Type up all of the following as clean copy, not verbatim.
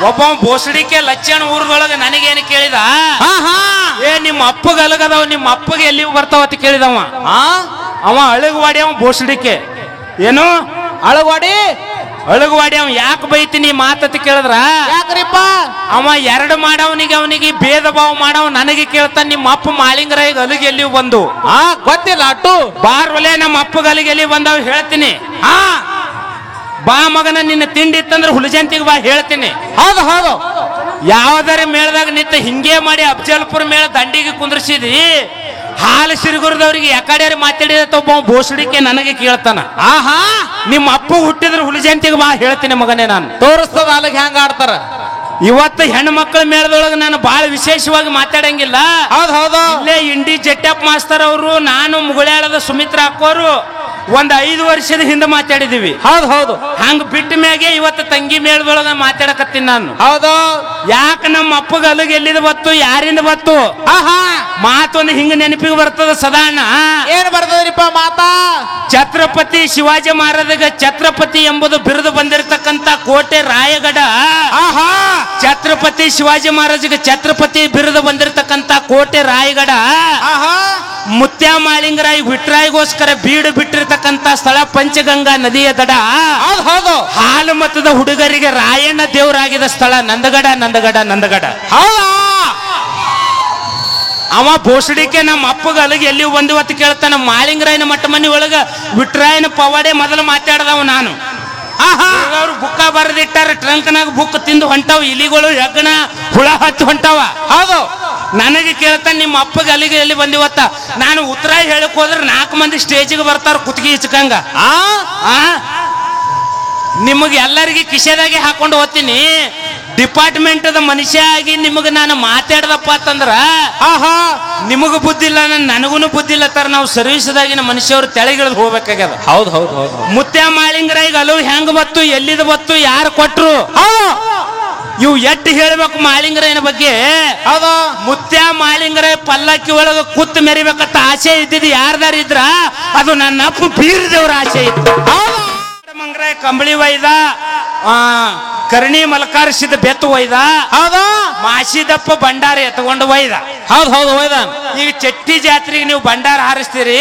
ಒಬ್ಬ ಬೋಸಡಿಕೆ ಲಚ್ಚಣ ಊರದೊಳಗ ನನಗೇನು ಕೇಳಿದ, ಏ ನಿಮ್ಮ ಅಪ್ಪಗ ಅಲಗದವ, ನಿಮ್ಮ ಅಪ್ಪಗೆ ಎಲ್ಲಿ ಬರ್ತಾವ ಅಂತ ಕೇಳಿದವ. ಅವ ಅಳಗವಾಡಿ, ಅವ ಬೋಸಡಿಕೆ ಏನು ಅಳಗವಾಡಿ ಅಳಗವಾಡಿ. ಅವ ಯಾಕೆ ಬೈತೀನಿ ಮಾತತ್ ಕೇಳಿದ್ರ, ಯಾಕ್ರಿಪ್ಪ ಅವ ಎರಡು ಮಾಡವನಿಗೆ ಅವನಿಗೆ ಭೇದ ಭಾವ ಮಾಡವ ನನಗೆ ಕೇಳ್ತಾನ, ನಿಮ್ಮ ಅಪ್ಪ ಮಾಳಿಂಗರ ಈಗ ಅಲ್ಲಿಗೆ ಎಲ್ಲಿ ಬಂದು ಗೊತ್ತಿಲ್ಲ ಅಟ್ಟು ಬಾರ್ ಒಲೆ ನಮ್ಮ ಅಪ್ಪಗ ಅಲ್ಲಿಗೆ ಎಲ್ಲಿ ಬಂದವ್ ಹೇಳ್ತೀನಿ. ಬಾ ಮಗನ ನಿನ್ನ ತಿಂಡಿ ಇತ್ತಂದ್ರೆ ಹುಲಜಂತಿಗೆ ಬಾ ಹೇಳ್ತೀನಿ. ಹೌದು ಹೌದು, ಯಾವ್ದಾರ ಮೇಳದಾಗ ನಿಂತ ಹಿಂಗೆ ಮಾಡಿ ಅಫಜಲ್ಪುರ ಮೇಳ ದಂಡಿಗೆ ಕುಂದ್ರಿಸಿದಿ, ಹಾಲು ಸಿರುಗುರದವ್ರಿಗೆ ಯಾಕಡೆ ಮಾತಾಡಿದ ಒಬ್ಬ ಬೋಸಡಿಕೆ ನನಗೆ ಕೇಳ್ತಾನ, ನಿಮ್ಮ ಅಪ್ಪ ಹುಟ್ಟಿದ್ರೆ ಹುಲಜಂತಿಗೆ ಬಾ ಹೇಳ್ತೀನಿ ಮಗನೇ. ನಾನು ತೋರಿಸ್ತದ ಅಲ್ಲಿಗೆ ಹೆಂಗ ಆಡ್ತಾರ. ಇವತ್ತು ಹೆಣ್ಣು ಮಕ್ಕಳ ಮೇಳದೊಳಗೆ ನಾನು ಬಹಳ ವಿಶೇಷವಾಗಿ ಮಾತಾಡಂಗಿಲ್ಲ. ಹೌದು ಹೌದು, ಇಲ್ಲೇ ಇಂಡಿ ಜಟ್ಟಪ್ಪ ಮಾಸ್ತರ್ ಅವರು, ನಾನು ಮುಗುಳ್ಯಾಳದ ಸುಮಿತ್ರಾ ಅಕ್ಕೋರು ಒಂದ್ 5 ವರ್ಷದ ಹಿಂದೆ ಮಾತಾಡಿದೀವಿ. ಹೌದು ಹೌದು, ಹಂಗ ಬಿಟ್ಟ ಮ್ಯಾಗೆ ಇವತ್ತು ತಂಗಿ ಮೇಳದೊಳಗ ಮಾತಾಡಕತ್ತೀನಿ ನಾನು. ಹೌದು, ಯಾಕ ನಮ್ಮ ಅಪ್ಪಗ ಅಲ್ಲಿಗೆ ಎಲ್ಲಿದ ಬತ್ತು, ಯಾರಿಂದ ಬತ್ತು ಮಾತೊಂದು ಹಿಂಗ ನೆನಪಿಗೆ ಬರ್ತದ ಸದಾಣ. ಏನ್ ಬರ್ತದ್ರಿಪ್ಪ ಮಾತಾ? ಛತ್ರಪತಿ ಶಿವಾಜಿ ಮಹಾರಾಜಗ ಛತ್ರಪತಿ ಎಂಬುದು ಬಿರುದು ಬಂದಿರತಕ್ಕಂತ ಕೋಟೆ ರಾಯಗಢ. ಛತ್ರಪತಿ ಶಿವಾಜಿ ಮಹಾರಾಜಗೆ ಛತ್ರಪತಿ ಬಿರುದು ಬಂದಿರತಕ್ಕಂತ ಕೋಟೆ ರಾಯಗಢ. ಮುತ್ಯ ಮಾಳಿಂಗರಾಯ್ ವಿಟ್ರಾಯಿಗೋಸ್ಕರ ಬೀಡು ಬಿಟ್ಟಿರ್ತಕ್ಕಂತ ಸ್ಥಳ ಪಂಚಗಂಗಾ ನದಿಯ ದಡ. ಹೌದು, ಹಾಲು ಮತದ ಹುಡುಗರಿಗೆ ರಾಯಣ್ಣ ದೇವರಾಗಿದ್ದ ಸ್ಥಳ ನಂದಗಡ ನಂದಗಡ ನಂದಗಡ. ಅವ ಬೋಸಡಿಕೆ ನಮ್ಮ ಅಪ್ಪಗ ಅಲ್ಲಿಗೆ ಎಲ್ಲಿ ಬಂದಿವತ್ತು ಕೇಳ್ತಾನ. ಮಾಳಿಂಗರಾಯನ ಮಟ್ಟ ಮನಿ ಒಳಗ ವಿಟ್ರಾಯನ ಪವಾಡೆ ಮೊದಲು ಮಾತಾಡ್ದವ ನಾನು. ಅವ್ರು ಬುಕ್ಕ ಬರೆದಿಟ್ಟಾರ, ಟ್ರಂಕ್ನಾಗ ಬುಕ್ ತಿಂದು ಹೊಂಟಾವ, ಇಲಿಗಳು ಹೆಗ್ಗಣ ಹುಳ ಹಚ್ಚಿ ಹೊಂಟಾವ. ಹೌದು, ನನಗೆ ಕೇಳ್ತಾನೆ ನಿಮ್ಮ ಅಪ್ಪಗೆ ಅಲ್ಲಿಗೆ ಎಲ್ಲಿ ಬಂದಿವತ್ತ. ನಾನು ಉತ್ತರ ಹೇಳಕ್ ಹೋದ್ರೆ 4 ಮಂದಿ ಸ್ಟೇಜಿಗೆ ಬರ್ತಾರ ಕುತ್ತಿಗೆ ಇಚ್ಕಂಗ. ನಿಮಗೆ ಎಲ್ಲರಿಗೆ ಕಿಶೆದಾಗೆ ಹಾಕೊಂಡು ಹೋಗ್ತೀನಿ. ಡಿಪಾರ್ಟ್ಮೆಂಟ್ ಅದ ಮನುಷ್ಯ ಆಗಿ ನಿಮಗೆ ನಾನು ಮಾತಾಡ್ದಪ್ಪ ಅಂತಂದ್ರ ನಿಮಗೂ ಬುದ್ಧಿ ಇಲ್ಲ, ನನಗೂ ಬುದ್ಧಿ ಇಲ್ಲ ತರ ನಾವು ಸರ್ವಿಸ್ದಾಗಿನ ಮನುಷ್ಯವರು ತೆಳಗಿಳಿದು ಹೋಗ್ಬೇಕಾಗ್ಯದ. ಹೌದು ಹೌದು ಹೌದು, ಮುತ್ಯ ಮಾಳಿಂಗರಾಯಿಗ ಅಲವು ಹೆಂಗ್ ಬತ್ತು, ಎಲ್ಲಿದ ಬತ್ತು, ಯಾರು ಕೊಟ್ರು, ಇವು ಎಟ್ಟು ಹೇಳ್ಬೇಕು ಮಾಳಿಂಗರಾಯನ ಬಗ್ಗೆ. ಹೌದು, ಮುತ್ಯ ಮಾಳಿಂಗರಾಯ ಪಲ್ಲಕ್ಕಿ ಒಳಗ ಕೂತ್ ಮೆರಿಬೇಕಂತ ಆಸೆ ಇದ್ದಿದ್ದು ಯಾರ್ದಾರ ಇದ್ರ ಅದು ನನ್ನ ಅಪ್ಪ ಬೀರದೇವ್ರ ಆಸೆ ಇತ್ತು. ಮಂಗರಾಯ ಕಂಬಳಿ ಒಯ್ದ, ಕರ್ಣಿ ಮಲಕಾರಿಸಿದ ಬೆತ್ತು ಒಯ್ದ, ಹೌದು, ಮಾಸಿದಪ್ಪ ಭಂಡಾರ ಎತ್ಕೊಂಡು ಒಯ್ದ. ಹೌದು ಹೌದು ಒಯ್ದ. ಈಗ ಚಟ್ಟಿ ಜಾತ್ರೆಗೆ ನೀವು ಭಂಡಾರ ಹಾರಿಸ್ತೀರಿ,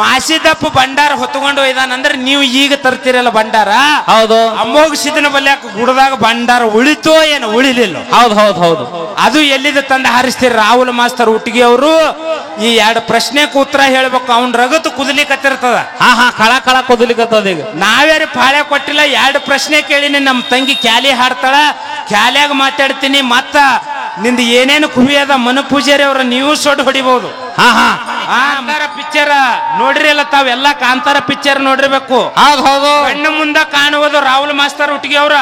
ಮಾಸಿದಪ್ಪ ಭಂಡಾರ ಹೊತ್ಕೊಂಡು ಒಯ್ದಾನಂದ್ರೆ ನೀವು ಈಗ ತರ್ತೀರಲ್ಲ ಭಂಡಾರ. ಹೌದು, ಅಮೋಘಸಿದನ ಬಲ್ಯಾಕ ಗುಡದಾಗ ಭಂಡಾರ ಉಳಿತೋ ಏನು ಉಳಿಲಿಲ್ಲ. ಹೌದು ಹೌದು ಹೌದು, ಅದು ಎಲ್ಲಿದ ತಂದ ಹಾರಿಸ್ತೀರಿ. ರಾಹುಲ್ ಮಾಸ್ತರ್ ಹುಟ್ಟಿಗೆ ಅವರು ಈ 2 ಪ್ರಶ್ನೆಗೆ ಉತ್ತರ ಹೇಳ್ಬೇಕು. ಅವ್ನ ರಗತ್ತು ಕುದಲಿಕತ್ತಿರ್ತದ. ಕಳ ಕಳ ಕುದಲಿಕತ್ತದ. ಈಗ ನಾವ್ಯಾರು ಪಾಳೆ ಕೊಟ್ಟಿಲ್ಲ, 2 ಪ್ರಶ್ನೆ ಕೇಳಿನಿ. ನಮ್ಮ ತಂಗಿ ಕ್ಯಾಲಿ ಹಾಡ್ತಾಳ, ಕ್ಯಾಲಿಯಾಗ ಮಾತಾಡ್ತೀನಿ. ಮತ್ತ ನಿಂದ ಏನೇನು ಕುವಿ ಅದ ಮನು ಪೂಜಾರಿ ಅವ್ರ ನೀವು ಸೊಡ್ ಹೊಡಿಬಹುದು. ಕಾಂತಾರ ಪಿಕ್ಚರ್ ನೋಡ್ರಿ ಅಲ್ಲ ತಾವೆಲ್ಲ, ಕಾಂತಾರ ಪಿಕ್ಚರ್ ನೋಡಿರ್ಬೇಕು. ಹೌದು ಹೌದು, ಕಣ್ಣು ಮುಂದ ಕಾಣುವುದು ರಾಹುಲ್ ಮಾಸ್ತರ್ ಹುಟ್ಟಿಗೆ ಅವ್ರ.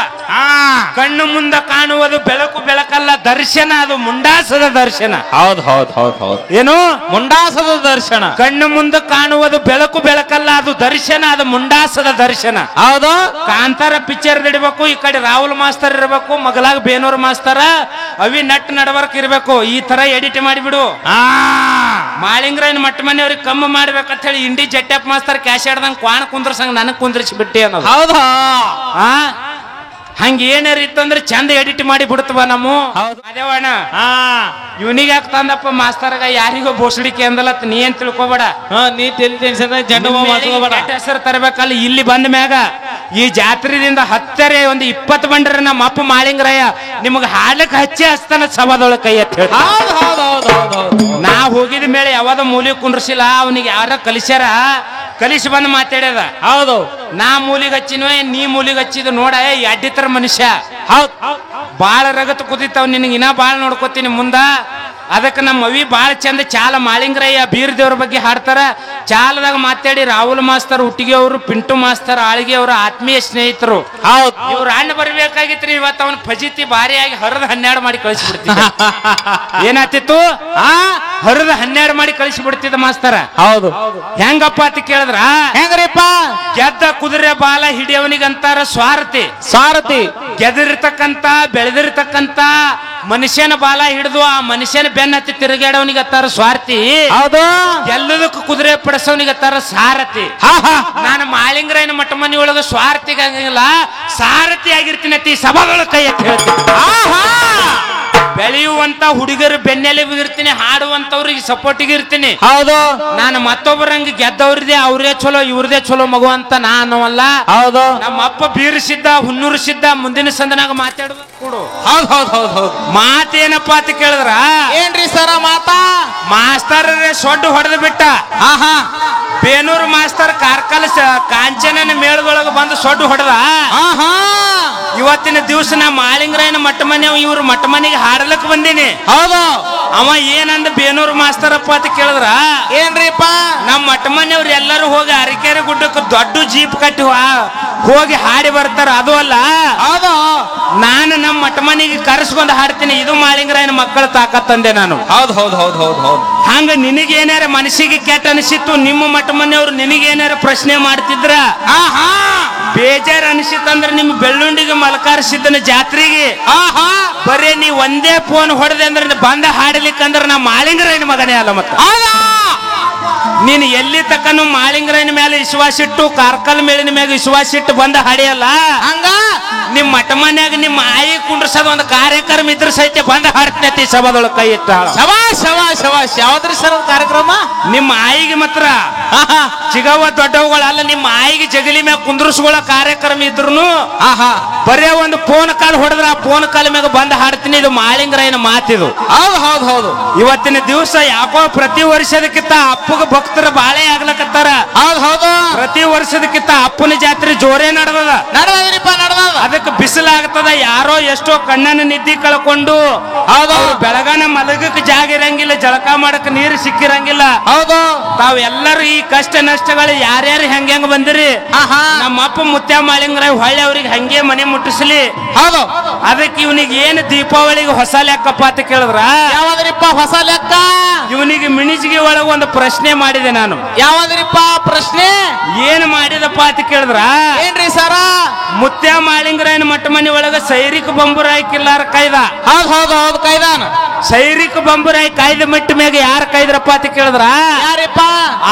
ಕಣ್ಣು ಮುಂದ ಕಾಣುವುದು ಬೆಳಕು ಬೆಳಕಲ್ಲ, ದರ್ಶನ, ಅದು ಮುಂಡಾಸದ ದರ್ಶನ. ಹೌದು ಹೌದು ಹೌದು ಹೌದು, ಏನು ಮುಂಡಾಸದ ದರ್ಶನ. ಕಣ್ಣು ಮುಂದ ಕಾಣುವುದು ಬೆಳಕು ಬೆಳಕಲ್ಲ, ಅದು ದರ್ಶನ, ಅದು ಮುಂಡಾಸದ ದರ್ಶನ. ಹೌದು, ಕಾಂತಾರ ಪಿಕ್ಚರ್ ನಡಿಬೇಕು. ಈ ಕಡೆ ರಾಹುಲ್ ಮಾಸ್ತರ್ ಇರಬೇಕು, ಮಗಲಾಗ ಬೇನೂರ್ ಮಾಸ್ತರ, ಅವಿ ನಟ್ ನಡವರ್ಕ್ ಇರ್ಬೇಕು. ಈ ತರ ಎಡಿಟ್ ಮಾಡಿಬಿಡು. ಮಾಳಿಂಗರಾಯನ ಮಟ್ಟ ಮನೆಯವ್ರಿಗೆ ಕಮ್ಮಿ ಮಾಡ್ಬೇಕಂತ ಹೇಳಿ ಇಂಡಿ ಜಟ್ಟಪ್ಪ ಮಾಸ್ತರ್ ಕ್ಯಾಶ್ ಆಡ್ದಂಗ್ ಕ್ವಾಣ ಕುಂದ್ರಸಂಗ್ ನನಗ್ ಕುಂದ್ರಿಸಿ ಬಿಟ್ಟಿ ಅನ್ನೋದು. ಹೌದಾ? ಹಂಗ ಏನಾರ ಇತ್ತಂದ್ರೆ ಚಂದ ಎಡಿಟ್ ಮಾಡಿ ಬಿಡ್ತವ ನಮ್ಮ. ಅದೇವಣ್ಣ ಇವನಿಗೆ ಯಾಕೆ ತಂದಪ್ಪ ಮಾಸ್ತರ್ಗ, ಯಾರಿಗೋ ಬೋಸಡಿಕೆ ಅಂದಲತ್ ನೀ ಏನ್ ತಿಳ್ಕೊಬೇಡ. ನೀ ಹೆಸರು ತರಬೇಕಲ್ಲ. ಇಲ್ಲಿ ಬಂದ ಮ್ಯಾಗ ಈ ಜಾತ್ರೆದಿಂದ ಹತ್ತರೆ ಒಂದು 20 ಬಂಡ್ರೆ ನಮ್ಮ ಅಪ್ಪ ಮಾಳಿಂಗರಾಯ ನಿಮಗ ಹಾಡ್ಲಿಕ್ಕೆ ಹಚ್ಚಿ ಹಚ್ತಾನ ಸಭಾದೊಳಗೆ ಕೈ ಎತ್ತಿ ಹೇಳಿ. ನಾ ಹೋಗಿದ ಮೇಲೆ ಯಾವ್ದ ಮೂಲಿ ಕುಂಡ್ರಸಿಲ್ಲ, ಅವನಿಗೆ ಯಾರ ಕಲಿಸ್ಯಾರ, ಕಲಿಸಿ ಬಂದು ಮಾತಾಡ್ಯದ. ಹೌದು, ನಾ ಮೂಲಿಗೆ ಹಚ್ಚಿನೋ ನೀ ಮೂಲಿಗೆ ಹಚ್ಚಿದ ನೋಡ, ಅಡ್ಡಿ ತರ ಮನುಷ್ಯ. ಹೌದು, ಬಾಳ ರಗತ್ ಕುದಿತಾವ್, ನಿನಗೆ ಇನ್ನ ಬಾಳ ನೋಡ್ಕೋತೀನಿ ಮುಂದ. ಅದಕ್ಕೆ ನಮ್ಮ ಅವಿ ಬಾಳ ಚಂದ ಚಾಲ ಮಾಳಿಂಗರಾಯ ಬೀರ್ ದೇವ್ರ ಬಗ್ಗೆ ಹಾಡ್ತಾರ. ಚಾಲದಾಗ ಮಾತಾಡಿ ರಾಹುಲ್ ಮಾಸ್ತರ್ ಹುಟ್ಟಿಗೆ ಅವರು, ಪಿಂಟು ಮಾಸ್ತರ್ ಆಳ್ಗೆ ಅವರ ಆತ್ಮೀಯ ಸ್ನೇಹಿತರು. ಹೌದು, ಇವ್ರ ಅಣ್ಣ ಬರ್ಬೇಕಾಗಿತ್ರಿ. ಇವತ್ತು ಅವನ ಫಜಿತಿ ಭಾರಿಯಾಗಿ ಹರಿದ 12 ಮಾಡಿ ಕಳಿಸ್ಬಿಡ್ತಿದ್ದ. ಏನಾತಿತ್ತು? ಹರಿದ 12 ಮಾಡಿ ಕಳಿಸ್ಬಿಡ್ತಿದ್ದ ಮಾಸ್ತರ. ಹೌದು, ಹೆಂಗಪ್ಪ ಅಂತ ಕೇಳಿದ್ರ, ಹೆಂಗ್ರಿಪ್ಪ? ಗೆದ್ದ ಕುದುರೆ ಬಾಲ ಹಿಡಿಯವನಿಗಂತಾರ ಸ್ವಾರ್ಥಿ. ಸಾರಥಿ. ಗೆದಿರ್ತಕ್ಕಂತ ಬೆಳೆದಿರ್ತಕ್ಕಂತ ಮನುಷ್ಯನ ಬಾಲ ಹಿಡಿದು ಆ ಮನುಷ್ಯನ ಬೆನ್ನತ್ತಿ ತಿರುಗಾಡವನಿಗೆ ಅತ್ತಾರ ಸ್ವಾರ್ಥಿ. ಹೌದು, ಎಲ್ಲದಕ್ಕೂ ಕುದುರೆ ಪಡಿಸೋನಿಗೆ ಅತ್ತಾರ ಸಾರಥಿ. ನಾನು ಮಾಳಿಂಗರಾಯನ ಮಠ ಮನಿ ಒಳಗ ಸ್ವಾರ್ಥಿಗಂಗಿಲ್ಲ, ಸಾರಥಿ ಆಗಿರ್ತೀನಿ ಅತಿ ಸಭಾದೊಳಗೆ ಕೈ ಎತ್ತಿ ಹೇಳ್ತೀನಿ. ಬೈಯುವಂತ ಹುಡುಗರು ಬೆನ್ನೆಲುಬು ಇರ್ತೀನಿ, ಹಾಡುವಂತವ್ರಿಗೆ ಸಪೋರ್ಟಿಗೆ ಇರ್ತೀನಿ. ಹೌದು. ನಾನು ಮತ್ತೊಬ್ಬರಂಗೆ ಗೆದ್ದವ್ರದೇ ಅವ್ರದೇ ಚಲೋ ಇವ್ರದೇ ಚಲೋ ಮಗು ಅಂತ ನಾನು ಅಲ್ಲ. ಹೌದು. ನಮ್ಮ ಅಪ್ಪ ಬೀರಿಸಿದ್ದ ಹುನ್ನೂರಿಸಿದ್ದ ಮುಂದಿನ ಸಂದನಾಗ ಮಾತಾಡುವ ಕೊಡು. ಹೌದ್ ಹೌದ್ ಹೌದ್ ಹೌದು. ಮಾತೇನಪ್ಪ ಅಂತ ಕೇಳಿದ್ರ ಏನ್ರಿ ಸರ ಮಾತಾ? ಮಾಸ್ತರ್ ಸೊಡ್ಡು ಹೊಡೆದು ಬಿಟ್ಟ. ಆಹಾ. ಬೇನೂರು ಮಾಸ್ತರ್ ಕಾರ್ಕಲ್ ಕಾಂಚನನ ಮೇಳದೊಳಗೆ ಬಂದು ಸೊಡ್ಡು ಹೊಡೆದ. ಆಹಾ. ಇವತ್ತಿನ ದಿವಸ ನಾ ಮಾಳಿಂಗರಾಯನ ಮಟ್ಟ ಮನೆ ಇವ್ರ ಮಟ್ಟ ಮನೆಗೆ ಹಾಡಲಕ್ ಬಂದೀನಿ. ಹೌದು. ಅವ ಏನಂದ ಬೇನೂರು ಮಾಸ್ತರಪ್ಪ ಅಂತ ಕೇಳಿದ್ರ ಏನ್ರಿಪ್ಪ? ನಮ್ಮ ಮಟ್ಟ ಮನೆಯವ್ರು ಎಲ್ಲರೂ ಹೋಗಿ ಅರಕೆರೆ ಗುಡ್ಡಕ್ಕೆ ದೊಡ್ಡ ಜೀಪ್ ಕಟ್ಟಿ ಹೋಗಿ ಹಾಡಿ ಬರ್ತಾರ. ಅದು ಅಲ್ಲ, ಹೌದು. ನಾನು ನಮ್ಮ ಮಟ್ಟ ಮನೆಗೆ ಕರೆಸ್ಕೊಂಡು ಹಾಡ್ತೀನಿ. ಇದು ಮಾಳಿಂಗರಾಯನ ಮಕ್ಕಳ ತಾಕತ್ತಂದೆ ನಾನು. ಹೌದ್ ಹೌದ್ ಹೌದ್ ಹೌದ್ ಹೌದು. ಹಂಗ ನಿನಗೇನಾರ ಮನಸ್ಸಿಗೆ ಕೆಟ್ಟ ಅನಿಸಿತ್ತು, ನಿಮ್ಮ ಮಟ್ಟ ಮನೆಯವ್ರು ನಿನಗೇನಾರ ಪ್ರಶ್ನೆ ಮಾಡ್ತಿದ್ರ, ಆಹಾ, ಬೇಜಾರ್ ಅನಿಸಿತ್ತಂದ್ರ ನಿಮ್ ಬೆಳ್ಳುಂಡಿಗೆ ಮಲಕಾರಿಸಿದ್ದನ ಜಾತ್ರೆಗೆ ಆಹಾ, ಬರೀ ನೀ ಒಂದೇ ಫೋನ್ ಹೊಡೆದೆ ಅಂದ್ರೆ ಬಂದ ಹಾಡಲಿಕ್ಕಂದ್ರ ನಾ ಮಾಳಿಂಗರಾಯನ ಮಗನೇ ಅಲ್ಲ. ಮತ್ತ ನೀನು ಎಲ್ಲಿ ತಕ್ಕನು ಮಾಳಿಂಗರಾಯನ ಮೇಲೆ ವಿಶ್ವಾಸ ಇಟ್ಟು ಕಾರ್ಕಲ್ ಮೇಲಿನ ಮ್ಯಾಗ ವಿಶ್ವಾಸ ಇಟ್ಟು ಬಂದ ಹಾಡಿಯಲ್ಲ, ಹಂಗ ನಿಮ್ ಮಠ ಮನ್ಯಾಗ ನಿಮ್ಮ ಆಯಿ ಕುಂಡ್ರಸದ ಒಂದು ಕಾರ್ಯಕ್ರಮ ಇದ್ರ ಸಹಿತ ಬಂದ ಹಾಡ್ತೈತಿ ಸಭಾದೊಳಗೆ ಕೈ ಇಟ್ಟ. ಶವಾಶ್ ಶವಾಶ್ ಶವಾಶ್. ಯಾವ್ದ್ರಿ ಸರ್ ಕಾರ್ಯಕ್ರಮ? ನಿಮ್ಮ ಆಯಿಗೆ ಮಾತ್ರ ಆಹಾ, ಚಿಗವ ದೊಡ್ಡವುಗಳಲ್ಲ, ನಿಮ್ಮ ಆಯಿಗೆ ಜಗಲಿ ಮ್ಯಾಗ ಕುಂದ್ರಸ್ಕೊಳ್ಳೋ ಕಾರ್ಯಕ್ರಮ ಇದ್ರು ಆಹಾ, ಬರೇ ಒಂದು ಫೋನ್ ಕಾಲ್ ಹೊಡೆದ್ರ ಆ ಫೋನ್ ಕಾಲ್ ಮ್ಯಾಗ ಬಂದ ಹಾಡ್ತೀನಿ. ಇದು ಮಾಳಿಂಗರಾಯನ ಮಾತಿದು. ಹೌದ್ ಹೌದ್ ಹೌದು. ಇವತ್ತಿನ ದಿವಸ ಯಾಕೋ ಪ್ರತಿ ವರ್ಷದಕ್ಕಿಂತ ಅಪ್ಪಗ ಭಕ್ತರು ಬಾಳೆ ಆಗ್ಲಕತ್ತಾರ. ಹೌದ್ ಹೌದು. ಪ್ರತಿ ವರ್ಷದಕ್ಕಿಂತ ಅಪ್ಪನ ಜಾತ್ರೆ ಜೋರೇ ನಡೆದದ. ನಡ್ದದ್ರಿಪ್ಪ ನಡ್ದದ. ಅದಕ್ಕೆ ಬಿಸಿಲಾಗ್ತದ. ಯಾರೋ ಎಷ್ಟೋ ಕಣ್ಣನ ನಿದ್ದಿ ಕಳ್ಕೊಂಡು ಹೌದು. ಬೆಳಗಾನ ಮಲಗಕ್ಕೆ ಜಾಗ ಇರಂಗಿಲ್ಲ, ಜಳಕ ಮಾಡಕ್ ನೀರು ಸಿಕ್ಕಿರಂಗಿಲ್ಲ. ಹೌದು. ತಾವೆಲ್ಲರೂ ಈ ಕಷ್ಟ ನಷ್ಟಗಳು ಯಾರ್ಯಾರು ಹೆಂಗ್ ಬಂದಿರಿ, ಆಹಾ, ನಮ್ಮ ಅಪ್ಪ ಮುತ್ಯ ಮಾಳಿಂಗರಾಯ ಹೊಳ್ಳಿ ಅವ್ರಿಗೆ ಹಂಗೆ ಮನೆ ಮುಟ್ಟಿಸ್ಲಿ. ಹೌದು. ಅದಕ್ಕೆ ಇವನಿಗೆ ಏನು ದೀಪಾವಳಿಗೆ ಹೊಸ ಲೆಕ್ಕಪ್ಪ ಅಂತ ಕೇಳಿದ್ರ ಯಾವದ್ರಿಪ್ಪ ಹೊಸ ಲೆಕ್ಕ? ಇವನಿಗೆ ಮಿಣಿಜಿಗೆ ಒಳಗೆ ಒಂದು ಪ್ರಶ್ನೆ ಮಾಡಿದೆ ನಾನು. ಯಾವದ್ರಿಪ್ಪ ಪ್ರಶ್ನೆ? ಏನ್ ಮಾಡಿದಪ್ಪ ಅಂತ ಕೇಳಿದ್ರ ಏನ್ರಿ ಸರ? ಮುತ್ಯ ಮಾಳಿಂಗರಾಯನ ಮಟ್ಟ ಮನೆ ಒಳಗ ಸೈರಿಕ ಬಂಬುರಾಯಿ ಕಿಲ್ಲಾರ ಕಾಯ್ದ. ಹೌದ್ ಹೌದ್ ಹೌದು. ಕೈದಾನ ಸೈರಿಕ ಬಂಬುರಾಯಿ ಕಾಯ್ದ ಮೆಟ್ಟ ಮ್ಯಾಗ ಯಾರು ಕೈದ್ರಪ್ಪ ಅಂತ ಕೇಳಿದ್ರ ಯಾರಿಪ್ಪ?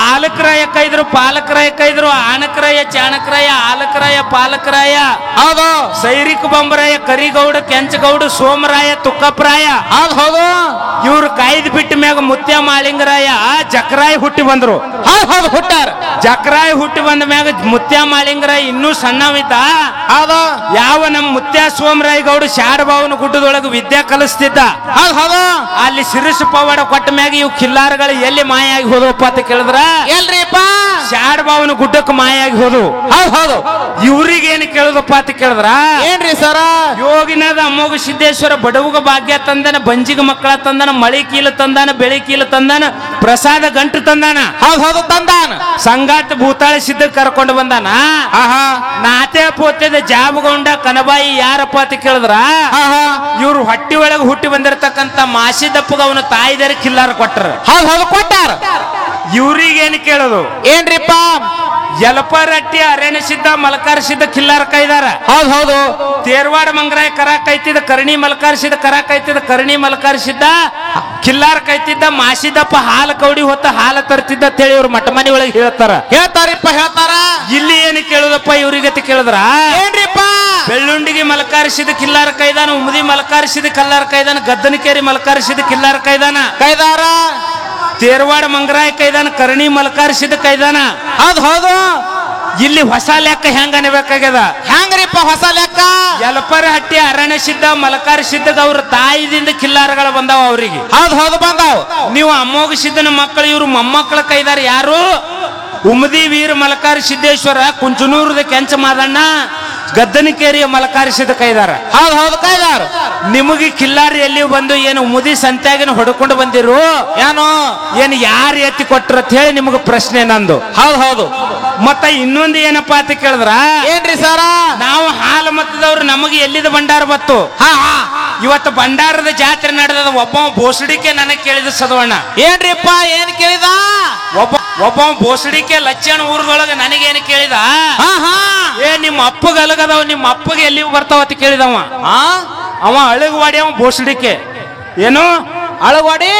ಆಲಕರಾಯ ಕೈದ್ರು, ಪಾಲಕರಾಯ ಕೈದ್ರು, ಆನಕರಾಯ, ಚಾಣಕರಾಯ, ಆಲಕರಾಯ, ಪಾಲಕರಾಯ. ಹೌದು. ಸೈರಿಕ ಬಂಬರಾಯ, ಕರಿಗೌಡ, ಕೆಂಚಗೌಡ, ಸೋಮರಾಯ, ತುಕ್ಕಪ್ಪರಾಯ. ಹೌದ್ ಹೌದು. ಇವ್ರು ಕಾಯ್ದು ಬಿಟ್ಟ ಮ್ಯಾಗ ಮುತ್ಯ ಮಾಳಿಂಗರಾಯ ಜಕ್ರಾಯ ಹುಟ್ಟಿ ಬಂದ್ರು. ಹೌದ್ ಹೌದು. ಹುಟ್ಟಾರ. ಜಕ್ರಾಯ ಹುಟ್ಟಿ ಬಂದ ಮ್ಯಾಗ ಮುತ್ಯ ಮಾಳಿಂಗರಾಯ ಇನ್ನೂ ಸಣ್ಣವಿದ್ದ. ಹೌದು. ಯಾವ ನಮ್ಮ ಮುತ್ಯ ಸೋಮರಾಯ ಗೌಡ ಶಾಡಬಾವನ ಗುಡ್ಡದೊಳಗೆ ವಿದ್ಯಾ ಕಲಿಸ್ತಿದ್ದ. ಹೌದ್ ಹೌದು. ಅಲ್ಲಿ ಶಿರಸ ಪವಾಡ ಕೊಟ್ಟ ಮ್ಯಾಗ ಇವು ಕಿಲ್ಲಾರಗಳು ಎಲ್ಲಿ ಮಾಯ ಆಗಿ ಹೋದವಪ್ಪ ಅಂತ ಕೇಳಿದ್ರ ಎಲ್ರಿಪ್ಪ? ಶಾಡಬಾವನ ಗುಡ್ಡಕ್ಕೆ ಮಾಯ ಆಗಿ ಹೋದವು. ಹೌದ್ ಹೌದು. ಇವ್ರಿಗೇನು ಕೇಳುದಪ್ಪ ಅಂತ ಕೇಳಿದ್ರ ಏನ್ರಿ ಸರ? ಯೋಗಿನಾದ ಅಮೋಘ ಸಿದ್ದೇಶ್ವರ ಬಡವುಗ ಭಾಗ್ಯ ತಂದನ, ಬಂಜಿಗ ಮಕ್ಕಳ ತಂದನ, ಮಳಿ ಕೀಲು ತಂದಾನ, ಬೆಳಿ ಕೀಲು ತಂದಾನ, ಪ್ರಸಾದ ಗಂಟು ತಂದಾನ. ಹೌದ್ ಹೌದು. ತಂದಾನ. ಸಂಗಾತ ಭೂತಾಳ ಸಿದ್ಧ ಕರ್ಕೊಂಡು ಬಂದಾನ. ಆಹಾ, ನಾತೆ ಪೋತ್ಯದ ಜಾಬಗೊಂಡ ಕನಬಾಯಿ ಯಾರಪ್ಪ ಅಂತ ಕೇಳಿದ್ರ ಆಹಾ, ಇವ್ರು ಹೊಟ್ಟಿ ಒಳಗೆ ಹುಟ್ಟಿ ಬಂದಿರತಕ್ಕಂತ ಮಾಸಿದಪ್ಪಗ ಅವನ ತಾಯಿದಾರ ಕಿಲ್ಲಾರ ಕೊಟ್ರ. ಹೌದ್ ಹೌದು. ಕೊಟ್ಟಾರ. ಇವ್ರಿಗೇನು ಕೇಳೋದು? ಏನ್ರಿಪ್ಪ? ಯಲಪರಟ್ಟಿ ಅರೇಣ ಸಿದ್ಧ ಮಲಕಾರ ಸಿದ್ಧ ಕಿಲ್ಲಾರ ಕೈದಾರ. ಹೌದ್ ಹೌದು. ತೇರ್ವಾಡ ಮಂಗರಾಯ ಕರ ಕೈತಿದ್ದ, ಕರ್ಣಿ ಮಲಕಾರಿಸಿದ ಕರ ಕೈತಿದ್ದ, ಕರ್ಣಿ ಮಲಕಾರಿಸಿದ್ದ, ಕಿಲ್ಲಾರ ಕೈತಿದ್ದ, ಮಾಸಿದಪ್ಪ ಹಾಲು ಕೌಡಿ ಹೊತ್ತ ಹಾಲು ತರ್ತಿದ್ದ ಅಂತ ಹೇಳಿ ಇವ್ರು ಮಠ ಮನೆ ಒಳಗೆ ಹೇಳ್ತಾರ. ಹೇಳ್ತಾರಿಪ್ಪ ಹೇಳ್ತಾರ. ಇಲ್ಲಿ ಏನು ಕೇಳುದಪ್ಪ ಇವ್ರಿಗತಿ ಕೇಳಿದ್ರ ಏನ್ರಿಪ್ಪ? ಬೆಳ್ಳುಂಡಿಗೆ ಮಲಕಾರಿಸಿದ ಕಿಲ್ಲಾರ ಕೈದಾನ, ಉಮದಿ ಮಲಕಾರಿಸಿದ ಕಲ್ಲಾರ ಕೈದಾನ, ಗದ್ದನಕೇರಿ ಮಲಕಾರಿಸಿದ ಕಿಲ್ಲಾರ ಕೈದಾನ, ಕೈದಾರ. ತೇರ್ವಾಡ ಮಂಗರಾಯ ಕೈದಾನ, ಕರ್ಣಿ ಮಲಕಾರಿಸಿದ ಕೈದಾನ. ಹೌದ್ ಹೌದು. ಇಲ್ಲಿ ಹೊಸ ಲೆಕ್ಕ ಹೆಂಗ ಅನ್ಬೇಕಾಗ್ಯದ? ಹೆಂಗ್ರಿಪ್ಪ ಹೊಸ ಲೆಕ್ಕ? ಯಲಪರ ಹಟ್ಟಿ ಅರಣ್ಯ ಸಿದ್ಧ ಮಲಕಾರ ಸಿದ್ಧಗ ಅವ್ರ ತಾಯಿದಿಂದ ಕಿಲ್ಲಾರಗಳು ಬಂದಾವ ಅವ್ರಿಗೆ. ಹೌದ್ ಹೌದು. ಬಂದಾವ್. ನೀವು ಅಮೋಘ ಸಿದ್ಧನ ಮಕ್ಕಳು, ಇವ್ರು ಮೊಮ್ಮಕ್ಕಳ ಕೈದಾರ ಯಾರು? ಉಮದಿ ವೀರ ಮಲಕಾರಿ ಸಿದ್ದೇಶ್ವರ, ಕುಂಚನೂರದ ಕೆಂಚ ಮಾದಣ್ಣ, ಗದ್ದನಕೇರಿಯ ಮಲಕಾರಿಸಿದ ಕೈದಾರ. ಹೌದ್ ಹೌದು. ಕೈದಾರ. ನಿಮಗೆ ಕಿಲ್ಲಾರಿ ಎಲ್ಲಿ ಬಂದು ಏನು ಮುದಿ ಸಂತ್ಯಾಗಿನ ಹೊಡ್ಕೊಂಡು ಬಂದಿರು ಏನು? ಏನು ಯಾರು ಎತ್ತಿ ಕೊಟ್ರ ಅಂತ ಹೇಳಿ ನಿಮಗೆ ಪ್ರಶ್ನೆ ನಂದು. ಹೌದ್ ಹೌದು. ಮತ್ತ ಇನ್ನೊಂದು ಏನಪ್ಪಾ ಅಂತ ಕೇಳಿದ್ರ ಏನ್ರಿ ಸರ? ನಾವು ಹಾಲು ಮತ್ತದವ್ರು ನಮಗೆ ಎಲ್ಲಿದ ಭಂಡಾರ ಬತ್ತು. ಹಾ ಹಾ. ಇವತ್ತು ಭಂಡಾರದ ಜಾತ್ರೆ ನಡೆದ. ಒಬ್ಬ ಬೋಸಡಿಕೆ ನನಗೆ ಕೇಳಿದ ಸದವಣ್ಣ. ಏನ್ರಿಪ್ಪ? ಏನ್ ಕೇಳಿದ? ಒಬ್ಬ ಬೋಸಡಿಕೆ ಲಚ್ಚಣ ಊರದೊಳಗೆ ನನಗೇನು ಕೇಳಿದ, ಹಾ ಹಾ, ಏ ನಿಮ್ಮ ಅಪ್ಪಗ ಅಲಗದವ, ನಿಮ್ಮ ಅಪ್ಪಗೆ ಎಲ್ಲಿ ಬರ್ತಾವ ಅಂತ ಕೇಳಿದವ. ಅವ ಅಳಗವಾಡಿ, ಅವ ಬೋಸಡಿಕೆ. ಏನು ಅಳಗವಾಡಿ?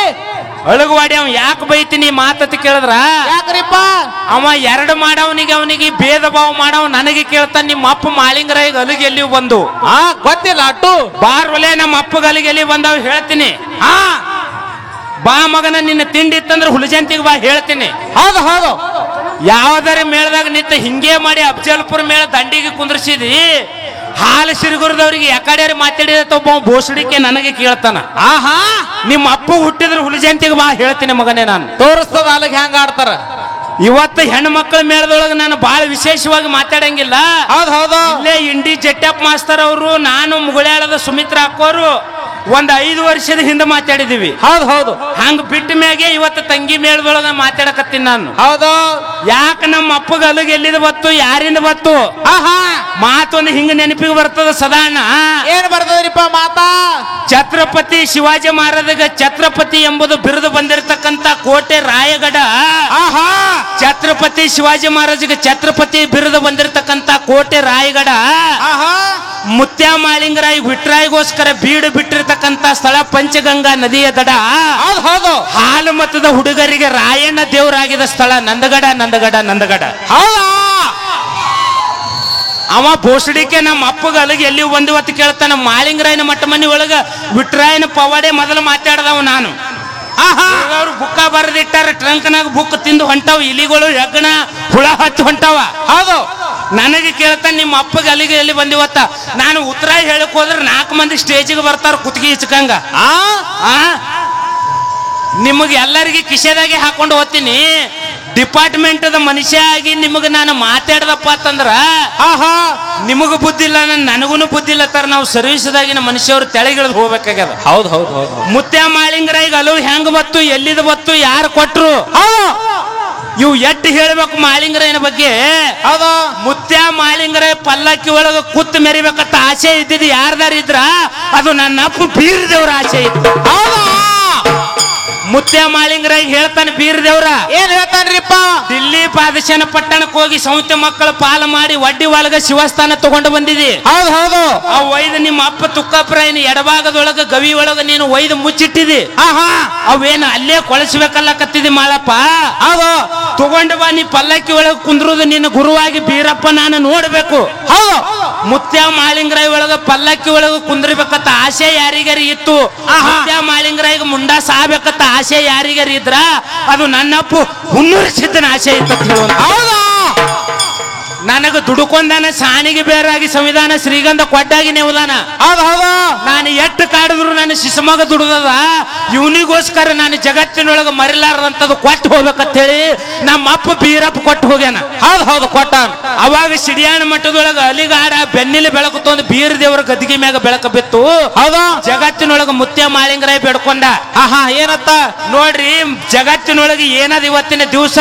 ಅಳಗವಾಡಿ ಅವ ಯಾಕೆ ಬೈತೀನಿ ಮಾತತಿ ಕೇಳಿದ್ರ ಯಾಕ್ರಿಪ್ಪ ಅವ ಎರಡು ಮಾಡವನಿಗೆ ಅವನಿಗೆ ಭೇದ ಭಾವ ಮಾಡವ ನನಗೆ ಕೇಳ್ತಾನ ನಿಮ್ಮ ಅಪ್ಪ ಮಾಳಿಂಗರ ಈಗ ಅಲ್ಲಿಗೆ ಎಲ್ಲಿ ಬಂದು ಗೊತ್ತಿಲ್ಲ ಅಟ್ಟು ಬಾರ್ ಒಲೆ ನಮ್ಮ ಅಪ್ಪಗ ಅಲ್ಲಿಗೆ ಎಲ್ಲಿ ಬಂದವ್ ಹೇಳ್ತೀನಿ ಬಾ ಮಗನ ನಿನ್ನ ತಿಂಡಿ ಇತ್ತಂದ್ರೆ ಹುಲಜಂತಿಗೆ ಬಾ ಹೇಳ್ತೀನಿ. ಹೌದು ಹೌದು ಯಾವ್ದಾರ ಮೇಳದಾಗ ನಿಂತ ಹಿಂಗೆ ಮಾಡಿ ಅಫಜಲ್ಪುರ ಮೇಳ ದಂಡಿಗೆ ಕುಂದ್ರಿಸಿದಿ ಹಾಲು ಸಿರುಗುರದವ್ರಿಗೆ ಯಾಕಡೆ ಮಾತಾಡಿದ ಒಬ್ಬ ಬೋಸಡಿಕೆ ನನಗೆ ಕೇಳ್ತಾನ. ನಿಮ್ಮ ಅಪ್ಪ ಹುಟ್ಟಿದ್ರೆ ಹುಲಜಂತಿಗೆ ಬಾ ಹೇಳ್ತೀನಿ ಮಗನೇ ನಾನು ತೋರಿಸ್ತದ ಅಲ್ಲಿಗೆ ಹೆಂಗ ಆಡ್ತಾರ. ಇವತ್ತು ಹೆಣ್ಣು ಮಕ್ಕಳ ಮೇಳದೊಳಗೆ ನಾನು ಬಹಳ ವಿಶೇಷವಾಗಿ ಮಾತಾಡಂಗಿಲ್ಲ. ಹೌದು ಹೌದು ಇಲ್ಲೇ ಇಂಡಿ ಜಟ್ಟಪ್ಪ ಮಾಸ್ತರ್ ಅವರು ನಾನು ಮುಗುಳ್ಯಾಳದ ಸುಮಿತ್ರಾ ಅಕ್ಕೋರು ಒಂದ್ 5 ವರ್ಷದ ಹಿಂದೆ ಮಾತಾಡಿದೀವಿ. ಹೌದು ಹೌದು ಹಂಗ ಬಿಟ್ಟ ಮ್ಯಾಗೆ ಇವತ್ತು ತಂಗಿ ಮೇಳದೊಳಗ ಮಾತಾಡಕತ್ತೀನಿ ನಾನು. ಹೌದು ಯಾಕೆ ನಮ್ಮ ಅಪ್ಪಗ ಅಲ್ಲಿಗೆ ಎಲ್ಲಿದ ಬತ್ತು ಯಾರಿಂದ ಬತ್ತು ಮಾತೊಂದು ಹಿಂಗ ನೆನಪಿಗೆ ಬರ್ತದ ಸದಾಣ. ಏನ್ ಬರ್ತದ್ರಿಪ್ಪ ಮಾತಾ? ಛತ್ರಪತಿ ಶಿವಾಜಿ ಮಹಾರಾಜಗ ಛತ್ರಪತಿ ಎಂಬುದು ಬಿರುದು ಬಂದಿರತಕ್ಕಂತ ಕೋಟೆ ರಾಯಗಢ. ಛತ್ರಪತಿ ಶಿವಾಜಿ ಮಹಾರಾಜಗೆ ಛತ್ರಪತಿ ಬಿರುದು ಬಂದಿರತಕ್ಕಂತ ಕೋಟೆ ರಾಯಗಢ. ಮುತ್ಯ ಮಾಳಿಂಗರಾಯ ವಿಟ್ರಾಯಿಗೋಸ್ಕರ ಬೀಡು ಬಿಟ್ಟಿರ್ತಕ್ಕಂತ ಸ್ಥಳ ಪಂಚಗಂಗಾ ನದಿಯ ದಡ. ಹೌದು ಹಾಲು ಮತದ ಹುಡುಗರಿಗೆ ರಾಯಣ್ಣ ದೇವರಾಗಿದ ಸ್ಥಳ ನಂದಗಡ ನಂದಗಡ ನಂದಗಡ. ಅವ ಬೋಸಡಿಕೆ ನಮ್ಮ ಅಪ್ಪಗ ಅಲ್ಲಿಗೆ ಎಲ್ಲಿ ಒಂದು ಹೊತ್ತು ಕೇಳ್ತಾನ. ಮಾಳಿಂಗರಾಯನ ಮಟ್ಟ ಮನಿ ಒಳಗ ವಿಟ್ರಾಯನ ಪವಾಡೆ ಮೊದಲು ಮಾತಾಡ್ದವ ನಾನು. ಅವ್ರು ಬುಕ್ಕ ಬರೆದಿಟ್ಟಾರ ಟ್ರಂಕ್ನಾಗ ಬುಕ್ ತಿಂದು ಹೊಂಟಾವ ಇಲಿಗಳು ಯಜ್ಞ ಹುಳ ಹಚ್ಚಿ ಹೊಂಟಾವ. ಹೌದು ನನಗೆ ಕೇಳ್ತಾನ ನಿಮ್ಮ ಅಪ್ಪಗೆ ಅಲ್ಲಿಗೆ ಎಲ್ಲಿ ಬಂದಿವತ್ತ. ನಾನು ಉತ್ತರ ಹೇಳಕ್ ಹೋದ್ರೆ 4 ಮಂದಿ ಸ್ಟೇಜಿಗೆ ಬರ್ತಾರ ಕುತ್ತಿಗೆ ಇಚ್ಕಂಗ. ನಿಮಗೆ ಎಲ್ಲರಿಗೆ ಕಿಶೆದಾಗೆ ಹಾಕೊಂಡು ಹೋಗ್ತೀನಿ. ಡಿಪಾರ್ಟ್ಮೆಂಟ್ ಮನುಷ್ಯ ಆಗಿ ನಿಮಗೆ ನಾನು ಮಾತಾಡ್ದಪ್ಪ ಅಂತಂದ್ರ ನಿಮಗೂ ಬುದ್ಧಿ ಇಲ್ಲ ನನಗೂ ಬುದ್ಧಿ ಇಲ್ಲ ತರ ನಾವು ಸರ್ವಿಸ್ದಾಗಿನ ಮನುಷ್ಯವರು ತೆಳಗಿಳಿದು ಹೋಗ್ಬೇಕಾಗ್ಯದ. ಹೌದು ಹೌದು ಹೌದು ಮುತ್ಯ ಮಾಳಿಂಗರ ಈಗ ಅಲವು ಹೆಂಗ್ ಬತ್ತು ಎಲ್ಲಿದ ಬತ್ತು ಯಾರು ಕೊಟ್ರು ಇವು ಎಟ್ಟು ಹೇಳ್ಬೇಕು ಮಾಳಿಂಗರಾಯನ ಬಗ್ಗೆ. ಹೌದು ಮುತ್ಯ ಮಾಳಿಂಗರಾಯ ಪಲ್ಲಕ್ಕಿ ಒಳಗ ಕೂತ್ ಮೆರಿಬೇಕಂತ ಆಸೆ ಇದ್ದಿದ್ದು ಯಾರ್ದಾರ ಇದ್ರ ಅದು ನನ್ನ ಅಪ್ಪ ಬೀರದೇವ್ರ ಆಸೆ ಇತ್ತು. ಮುತ್ಯ ಮಾಳಿಂಗರಾಯ ಹೇಳ್ತಾನೆ ಬೀರದೇವ್ರ ಏನ್ ಹೇಳ್ತಾನ್ರಿಪ್ಪ? ದಿಲ್ಲಿ ಪಾದಶನ ಪಟ್ಟಣಕ್ಕೆ ಹೋಗಿ ಸೌಂತ್ಯ ಮಕ್ಕಳ ಪಾಲ ಮಾಡಿ ವಡ್ಡಿ ಒಳಗ ಶಿವಸ್ಥಾನ ತಗೊಂಡು ಬಂದಿದಿ. ಹೌದು ಹೌದು ಆ ಒಯ್ದು ನಿಮ್ಮ ಅಪ್ಪ ತುಕ್ಕಪ್ರಾಯನ ಎಡಭಾಗದೊಳಗ ಗವಿ ಒಳಗ ನೀನು ಒಯ್ದು ಮುಚ್ಚಿಟ್ಟಿದಿ. ಅವೇನು ಅಲ್ಲೇ ಕೊಳಸ್ಬೇಕಲ್ಲ ಕತ್ತಿದಿ ಮಾಳಪ್ಪ. ಹೌದು ತಗೊಂಡು ಬಾ ನೀ ಪಲ್ಲಕ್ಕಿ ಒಳಗ ಕುಂದ್ರುದು ನಿನ್ನ ಗುರುವಾಗಿ ಬೀರಪ್ಪ ನಾನು ನೋಡ್ಬೇಕು. ಹೌದು ಮುತ್ಯ ಮಾಳಿಂಗರಾಯ ಒಳಗ ಪಲ್ಲಕ್ಕಿ ಒಳಗ ಕುಂದ್ರಬೇಕಂತ ಆಸೆ ಯಾರಿಗಾರಿ ಇತ್ತು. ಮುತ್ಯ ಮಾಳಿಂಗರಾಯಿಗ ಮುಂಡ ಸಾಬೇಕಂತ ಆಸೆ ಯಾರಿಗಾರಿ ಇದ್ರ ಅದು ನನ್ನಪ್ಪ ಹುನ್ನೂರು ಸಿದ್ದನ ಆಸೆ ಇತ್ತು. ನನಗ ದುಡುಕೊಂದಾನ ಸಾಣಿಗೆ ಬೇರಾಗಿ ಸಂವಿಧಾನ ಶ್ರೀಗಂಧ ಕೊಟ್ಟಾಗಿ ನೆವದಾನ. ನಾನು ಎಟ್ಟು ಕಾಡಿದ್ರು ನನ್ನ ಶಿಶುಮಗ ದುಡ್ದದ ಇವನಿಗೋಸ್ಕರ ನಾನು ಜಗತ್ತಿನೊಳಗ ಮರಿಲಾರದಂತದ್ದು ಕೊಟ್ಟು ಹೋಗ್ಬೇಕಂತ ಹೇಳಿ ನಮ್ಮ ಅಪ್ಪ ಬೀರಪ್ಪ ಕೊಟ್ಟು ಹೋಗ್ಯಾನ. ಹೌದು ಹೌದು ಕೊಟ್ಟ. ಅವಾಗ ಸಿಡಿಯಾಣ ಮಠದೊಳಗ ಅಲಿಗಾಡ ಬೆನ್ನಿಲಿ ಬೆಳಕು ತಂದು ಬೀರ ದೇವರ ಗದಿಗೆ ಮ್ಯಾಗ ಬೆಳಕ ಬಿತ್ತು. ಹೌದಾ ಜಗತ್ತಿನೊಳಗ ಮುತ್ಯ ಮಾಳಿಂಗರಾಯ ಬೇಡ್ಕೊಂಡ. ಏನತ್ತ ನೋಡ್ರಿ ಜಗತ್ತಿನೊಳಗೆ ಏನದ ಇವತ್ತಿನ ದಿವಸ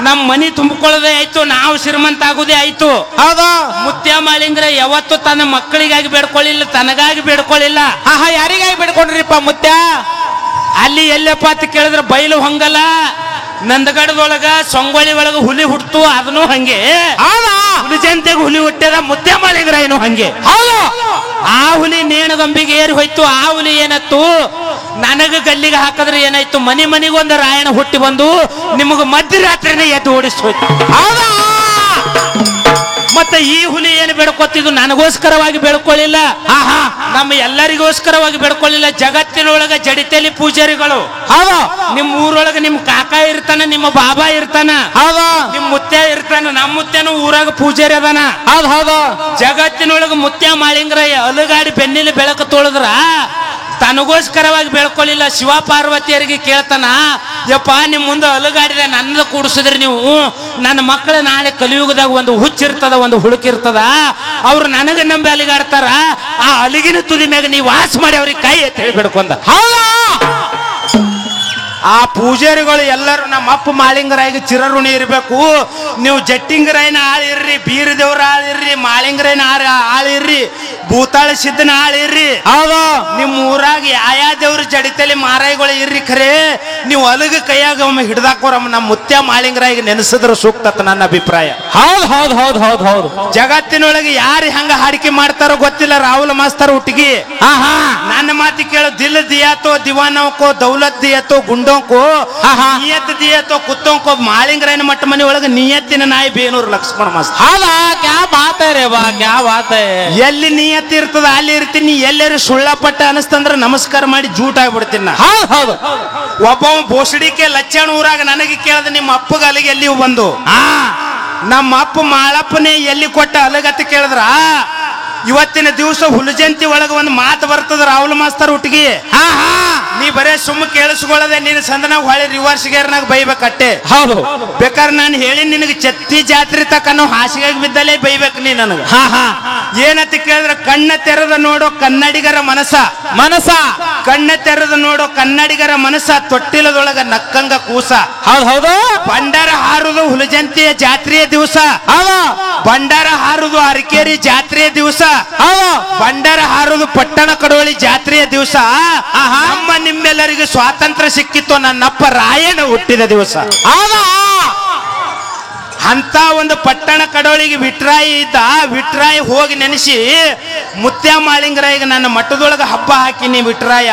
ನಮ್ಮ ಮನಿ ತುಂಬಿಕೊಳ್ಳೋದೇ ಆಯ್ತು, ನಾವು ಶ್ರೀಮಂತ ಆಗುದೇ ಆಯ್ತು. ಹೌದಾ ಮುತ್ಯ ಮಾಳಿಂಗರಾಯ ಯಾವತ್ತು ತನ್ನ ಮಕ್ಕಳಿಗಾಗಿ ಬೇಡ್ಕೊಳ್ಳಿಲ್ಲ, ತನಗಾಗಿ ಬೇಡ್ಕೊಳ್ಳಿಲ್ಲ. ಯಾರಿಗಾಗಿ ಬೇಡ್ಕೊಂಡ್ರಿಪ್ಪ ಮುತ್ಯ? ಅಲ್ಲಿ ಎಲ್ಲಪ್ಪ ಅಂತ ಕೇಳಿದ್ರೆ ಬಯಲು ಹಂಗಲ್ಲ, ನಂದಗಡದೊಳಗ ಸೊಂಗೊಳಿ ಒಳಗ ಹುಲಿ ಹುಟ್ಟು ಅದನ್ನು ಹಂಗೆ, ಹುಲಿ ಜಂತೆಗೆ ಹುಲಿ ಹುಟ್ಟ್ಯದ ಮುತ್ಯ ಮಾಳಿಂಗರಾಯನು ಹಂಗೆ. ಆ ಹುಲಿ ನೇಣಗಂಬಿಗೆ ಏರಿ ಹೋಯ್ತು. ಆ ಹುಲಿ ಏನತ್ತು ನನಗ ಗಲ್ಲಿಗೆ ಹಾಕಿದ್ರೆ ಏನಾಯ್ತು, ಮನಿ ಮನಿಗೊಂದು ರಾಯಣ ಹುಟ್ಟಿ ಬಂದು ನಿಮಗ ಮಧ್ಯರಾತ್ರಿನೇ ಎದ್ದು ಓಡಿಸಿ ಹೋಯ್ತು. ಮತ್ತೆ ಈ ಹುಲಿ ಏನು ಬೇಡ್ಕೊತಿದ್ದು ನನಗೋಸ್ಕರವಾಗಿ ಬೇಡ್ಕೊಳ್ಳಿಲ್ಲ, ನಮ್ಮ ಎಲ್ಲರಿಗೋಸ್ಕರವಾಗಿ ಬೇಡ್ಕೊಳ್ಳಿಲ್ಲ. ಜಗತ್ತಿನೊಳಗ ಜಡಿತೇಲಿ ಪೂಜಾರಿಗಳು. ನಿಮ್ ಊರೊಳಗ ನಿಮ್ ಕಾಕ ಇರ್ತಾನ, ನಿಮ್ಮ ಬಾಬಾ ಇರ್ತಾನ, ನಿಮ್ ಮುತ್ಯ ಇರ್ತಾನ. ನಮ್ಮ ಮುತ್ಯನು ಊರಾಗ ಪೂಜಾರಿ ಅದಾನ. ಜಗತ್ತಿನೊಳಗ ಮುತ್ಯ ಮಾಳಿಂಗರಾಯ ಅಲುಗಾಡಿ ಬೆನ್ನಿಲಿ ಬೆಳಕು ತೊಳೆದ್ರ ತನಗೋಸ್ಕರವಾಗಿ ಬೆಳ್ಕೊಳ್ಳಿಲ್ಲ. ಶಿವ ಪಾರ್ವತಿಯರಿಗೆ ಕೇಳ್ತಾನ, ಯಪ್ಪ ನಿಮ್ ಮುಂದೆ ಅಲುಗಾಡಿದ ನನ್ನ ಕೂಡಿಸಿದ್ರಿ ನೀವು, ನನ್ನ ಮಕ್ಕಳ ನಾಳೆ ಕಲಿಯುಗದಾಗ ಒಂದು ಹುಚ್ಚಿರ್ತದ, ಒಂದು ಹುಳುಕಿರ್ತದ, ಅವ್ರು ನನಗೆ ನಂಬಿ ಅಲಿಗಾಡ್ತಾರ, ಆ ಅಲಿಗಿನ ತುದಿ ಮ್ಯಾಗ ನೀವು ವಾಸ ಮಾಡಿ ಅವ್ರಿಗೆ ಕೈ ಅಂತ ಹೇಳಿ ಬೇಡ್ಕೊಂಡ. ಆ ಪೂಜಾರಿಗಳು ಎಲ್ಲರೂ ನಮ್ಮ ಅಪ್ಪ ಮಾಳಿಂಗರಾಯಿಗೆ ಚಿರಋಣಿ ಇರಬೇಕು. ನೀವು ಜಟ್ಟಿಂಗರಾಯನ ಆಳಿರ್ರಿ, ಬೀರ ದೇವ್ರ ಆಳಿರ್ರಿ, ಮಾಳಿಂಗರಾಯನ ಆಳಿರ್ರಿ, ಭೂತಾಳ ಸಿದ್ದನ ಆಳಿರ್ರಿ. ಹೌದು. ನಿಮ್ಮ ಊರಾಗ ಯಾಯಾ ದೇವ್ರ ಜಡಿತಲಿ ಮಾರಾಯಿಗಳು ಇರ್ರಿ, ಖರೆ ನೀವು ಅಲಗ ಕೈಯಾಗ ಒಮ್ಮೆ ಹಿಡ್ದಾಕೋರಮ್ಮ ನಮ್ಮ ಮುತ್ಯ ಮಾಳಿಂಗರಾಯಿಗೆ ನೆನೆಸಿದ್ರು ಸೂಕ್ತ ನನ್ನ ಅಭಿಪ್ರಾಯ. ಹೌದು ಹೌದು ಹೌದು ಹೌದು ಹೌದು. ಜಗತ್ತಿನೊಳಗೆ ಯಾರು ಹಂಗ ಹಾಡಿಕೆ ಮಾಡ್ತಾರೋ ಗೊತ್ತಿಲ್ಲ. ರಾಹುಲ್ ಮಾಸ್ತರ್ ಹುಟ್ಟಿಗಿ ನನ್ನ ಮಾತಿ ಕೇಳೋ ದಿಲ್ ದಿಯಾತೋ ದಿವಾನೋಕೋ ದೌಲತ್ ದಿಯತೋ ಗುಂಡೋಂಕೋ ನಿಯತ್ ದಿಯತೋ ಕುತ್ತೋಂಕೋ ಮಾಳಿಂಗರಾಯನ ಮಟ್ಟ ಮನೆ ಒಳಗೆ ನಿಯತ್ತಿನ ನಾಯಿ ಬೇನೂರು ಲಕ್ಷ್ಮಣ ಮಾಸ್ತರ್. ಹೌದಾ? ಕ್ಯಾ ಬಾತ್ ರೇ ಬಾ, ಕ್ಯಾ ಬಾತ್. ಎಲ್ಲಿ ನಿಯತ್ ಇರ್ತದ ಅಲ್ಲಿ ಇರ್ತೀನಿ. ಎಲ್ಲರೂ ಸುಳ್ಳಪಟ್ಟ ಅನಿಸ್ತಂದ್ರ ನಮಸ್ಕಾರ ಮಾಡಿ ಜೂಟ್ ಆಗ್ಬಿಡ್ತೀನಿ ನಾ. ಹೌದು ಹೌದು. ಒಬ್ಬ ಬೋಸಡಿಕೆ ಲಚ್ಚಣ ಊರಾಗ ನನಗೆ ಕೇಳದ ನಿಮ್ಮ ಅಪ್ಪಗ ಅಲ್ಲಿಗೆ ಎಲ್ಲಿ ಬಂದು ನಮ್ಮ ಅಪ್ಪ ಮಾಳಪ್ಪನೇ ಎಲ್ಲಿ ಕೊಟ್ಟ ಅಲಗತ್ತೆ ಕೇಳಿದ್ರ ಇವತ್ತಿನ ದಿವಸ ಹುಲಜಂತಿ ಒಳಗ ಒಂದು ಮಾತು ಬರ್ತದ ರಾಹುಲ್ ಮಾಸ್ತರ್ ಹುಟ್ಟಿಗಿ. ನೀ ಬರೇ ಸುಮ್ಮ ಕೇಳಿಸ್ಕೊಳ್ಳದೆ ನಿನ್ನ ಸಂದನಾಗ ಹೊಳೆ ರಿವರ್ಸ್ ಗೇರ್ನಾಗ ಬೈಬೇಕಟ್ಟೆ. ಹೌದು. ಬೇಕಾದ್ರೆ ನಾನು ಹೇಳಿ ನಿನಗೆ ಚತ್ತಿ ಜಾತ್ರೆ ತಕ್ಕ ನಾವು ಹಾಸಿಗೆ ಬಿದ್ದಲೇ ಬೈಬೇಕು ನೀ ನನಗ. ಏನಂತ ಕೇಳಿದ್ರೆ ಕಣ್ಣ ತೆರೆದ ನೋಡೋ ಕನ್ನಡಿಗರ ಮನಸ ಕಣ್ಣ ತೆರೆದ ನೋಡೋ ಕನ್ನಡಿಗರ ಮನಸ ತೊಟ್ಟಿಲದೊಳಗ ನಕ್ಕಂಗ ಕೂಸ. ಹೌದು ಹೌದು. ಬಂಡಾರ ಹಾರುದು ಹುಲಜಂತಿಯ ಜಾತ್ರೆಯ ದಿವಸ. ಬಂಡಾರ ಹಾರುದು ಅರಕೇರಿ ಜಾತ್ರೆಯ ದಿವಸ. ಬಂಡಾರ ಹಾರುದು ಪಟ್ಟಣ ಕಡೋಳಿ ಜಾತ್ರೆಯ ದಿವಸ. ನಮ್ಮ ನಿಮ್ಮೆಲ್ಲರಿಗೆ ಸ್ವಾತಂತ್ರ್ಯ ಸಿಕ್ಕಿತ್ತು ನನ್ನಪ್ಪ ರಾಯಣ್ಣ ಹುಟ್ಟಿದ ದಿವಸ. ಅಂತ ಒಂದು ಪಟ್ಟಣ ಕಡೋಳಿಗೆ ವಿಟ್ರಾಯಿ ಇದ್ದ. ವಿಟ್ರಾಯಿ ಹೋಗಿ ನೆನೆಸಿ ಮುತ್ಯ ಮಾಳಿಂಗರಾಯಿಗೆ ನನ್ನ ಮಠದೊಳಗ ಹಬ್ಬ ಹಾಕಿನಿ. ವಿಟ್ರಾಯ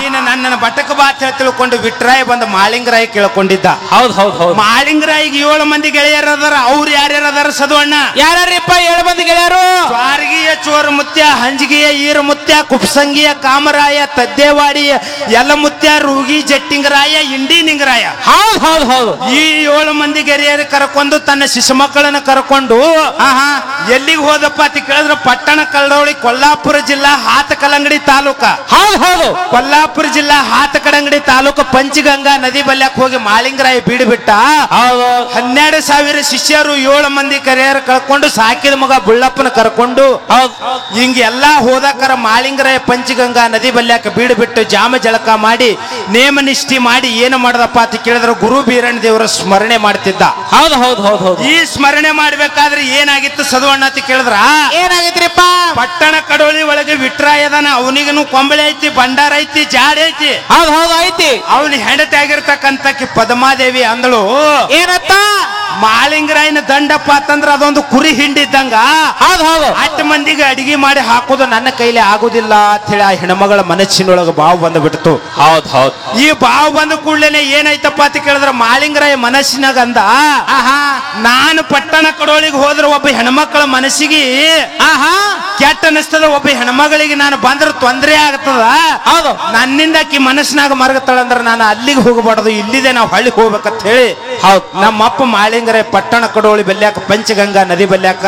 ನೀನು ನನ್ನ ಮಠಕ್ಕೆ ಬಾ ಅಂತ ತಿಳ್ಕೊಂಡು ವಿಟ್ರಾಯಿ ಬಂದು ಮಾಳಿಂಗರಾಯಿ ಕೇಳ್ಕೊಂಡಿದ್ದ. ಹೌದು ಹೌದು ಹೌದು. ಮಾಳಿಂಗರಾಯಿಗೆ 7 ಮಂದಿ ಗೆಳೆಯರು ಅದಾರ. ಅವ್ರು ಯಾರ್ಯಾರು ಅದಾರ ಸದುವಣ್ಣ? ಯಾರ್ಯಾರಿಪ್ಪ 7 ಮಂದಿ ಗೆಳೆಯರು? ಸ್ವಾರ್ಗಿಯ ಚೋರ ಮುತ್ಯ, ಹಂಜಿಗೆಯ ಈರ ಮುತ್ಯ, ಕುಪ್ಸಂಗಿಯ ಕಾಮರಾಯ, ತದ್ದೇವಾಡಿಯ ಯಲಮುತ್ಯ, ರೂಗಿ ಜಟ್ಟಿಂಗರಾಯ, ಇಂಡಿ ನಿಂಗರಾಯ. ಹೌದು ಹೌದು ಹೌದು. ಈ 7 ಮಂದಿ ಗೆಳೆಯರು ಕರ್ಕೊಂಡು ತನ್ನ ಶಿಶು ಮಕ್ಕಳನ್ನ ಕರ್ಕೊಂಡು ಎಲ್ಲಿಗೆ ಹೋದಪ್ಪ ಅಂತ ಕೇಳಿದ್ರೆ ಪಟ್ಟಣ ಕಡೋಳಿ, ಕೊಲ್ಲಾಪುರ ಜಿಲ್ಲಾ ಹಾತಕಲಂಗಡಿ ತಾಲೂಕ. ಹೌದು ಹೌದು. ಕೊಲ್ಲಾಪುರ ಜಿಲ್ಲಾ ಹಾತಕಡಂಗಡಿ ತಾಲೂಕು ಪಂಚಗಂಗಾ ನದಿ ಬಲ್ಯಕ್ ಹೋಗಿ ಮಾಳಿಂಗರಾಯಿ ಬೀಡ್ಬಿಟ್ಟ. 12,000 ಶಿಷ್ಯರು 7 ಮಂದಿ ಕರೆಯರು ಕಳ್ಕೊಂಡು ಸಾಕಿದ ಮಗ ಬುಳ್ಳಪ್ಪನ ಕರ್ಕೊಂಡು ಹಿಂಗೆಲ್ಲಾ ಹೋದಕರ ಮಾಳಿಂಗರಾಯ ಪಂಚಗಂಗಾ ನದಿ ಬಲ್ಯಾಕ ಬೀಡ್ಬಿಟ್ಟು ಜಾಮ ಜಳಕ ಮಾಡಿ ನೇಮ ನಿಷ್ಠಿ ಮಾಡಿ ಏನು ಮಾಡದಪ್ಪ ಅಂತ ಕೇಳಿದ್ರೆ ಗುರು ಬೀರಣ್ಣ ದೇವರ ಸ್ಮರಣೆ ಮಾಡ್ತಿದ್ದ. ಹೌದು ಹೌದು ಹೌದು ಹೌದು. ಈ ಸ್ಮರಣೆ ಮಾಡ್ಬೇಕಾದ್ರೆ ಏನಾಗಿತ್ತು ಸದುವಣ್ಣ ಅಂತ ಕೇಳಿದ್ರ ಏನಾಗಿತ್ರಿಪ್ಪ? ಪಟ್ಟಣ ಕಡೋಳಿ ಒಳಗೆ ವಿಟ್ರಾಯದನ. ಅವನಿಗನು ಕೊಂಬಳೆ ಐತಿ, ಭಂಡಾರ ಐತಿ, ಜಾಡಿ ಐತಿ. ಹೌದು ಹೌದು ಐತಿ. ಅವನು ಹೆಂಡತಿ ಆಗಿರ್ತಕ್ಕಂತ ಪದ್ಮಾದೇವಿ ಅಂದಳು ಏನತ್ತ? ಮಾಳಿಂಗರಾಯನ ದಂಡಪ್ಪ ಅಂತಂದ್ರ ಅದೊಂದು ಕುರಿ ಹಿಂಡಿದ್ದಂಗ. ಹೌದು ಹೌದು. 8 ಮಂದಿಗೆ ಅಡಿಗೆ ಮಾಡಿ ಹಾಕೋದು ನನ್ನ ಕೈಲಿ ಆಗುದಿಲ್ಲ ಅಂತ ಹೇಳಿ ಆ ಹೆಣ್ಮಗಳ ಮನಸ್ಸಿನೊಳಗ ಬಾವು ಬಂದು ಬಿಡ್ತು. ಹೌದು ಹೌದು. ಈ ಬಾವು ಬಂದ ಕೂಡಲೇ ಏನಾಯ್ತಪ್ಪ ಅಂತ ಕೇಳಿದ್ರ ಮಾಳಿಂಗರಾಯ ಮನಸ್ಸಿನಾಗ ಅಂದ, ನಾನು ಪಟ್ಟಣ ಕಡೋಳಿಗೆ ಹೋದ್ರೆ ಒಬ್ಬ ಹೆಣ್ಮಕ್ಳ ಮನಸ್ಸಿಗೆ ಕೆಟ್ಟ ಅನಿಸ್ತದ. ಒಬ್ಬ ಹೆಣ್ಮಗಳಿಗೆ ನಾನು ಬಂದ್ರೆ ತೊಂದರೆ ಆಗ್ತದ. ಹೌದು. ನನ್ನಿಂದ ಆಕಿ ಮನಸ್ಸಿನಾಗ ಮರಗತ್ತಾಳಂದ್ರ ನಾನು ಅಲ್ಲಿಗೆ ಹೋಗಬಾರ್ದು, ಇಲ್ಲಿದೆ ನಾವು ಹಳ್ಳಿಗೆ ಹೋಗ್ಬೇಕಂತ ಹೇಳಿ ನಮ್ಮಪ್ಪ ಮಾಳಿಂಗರಾಯ ಪಟ್ಟಣ ಕಡೋಳಿ ಬಲ್ಯಾಕ ಪಂಚಗಂಗಾ ನದಿ ಬಲ್ಯಾಕ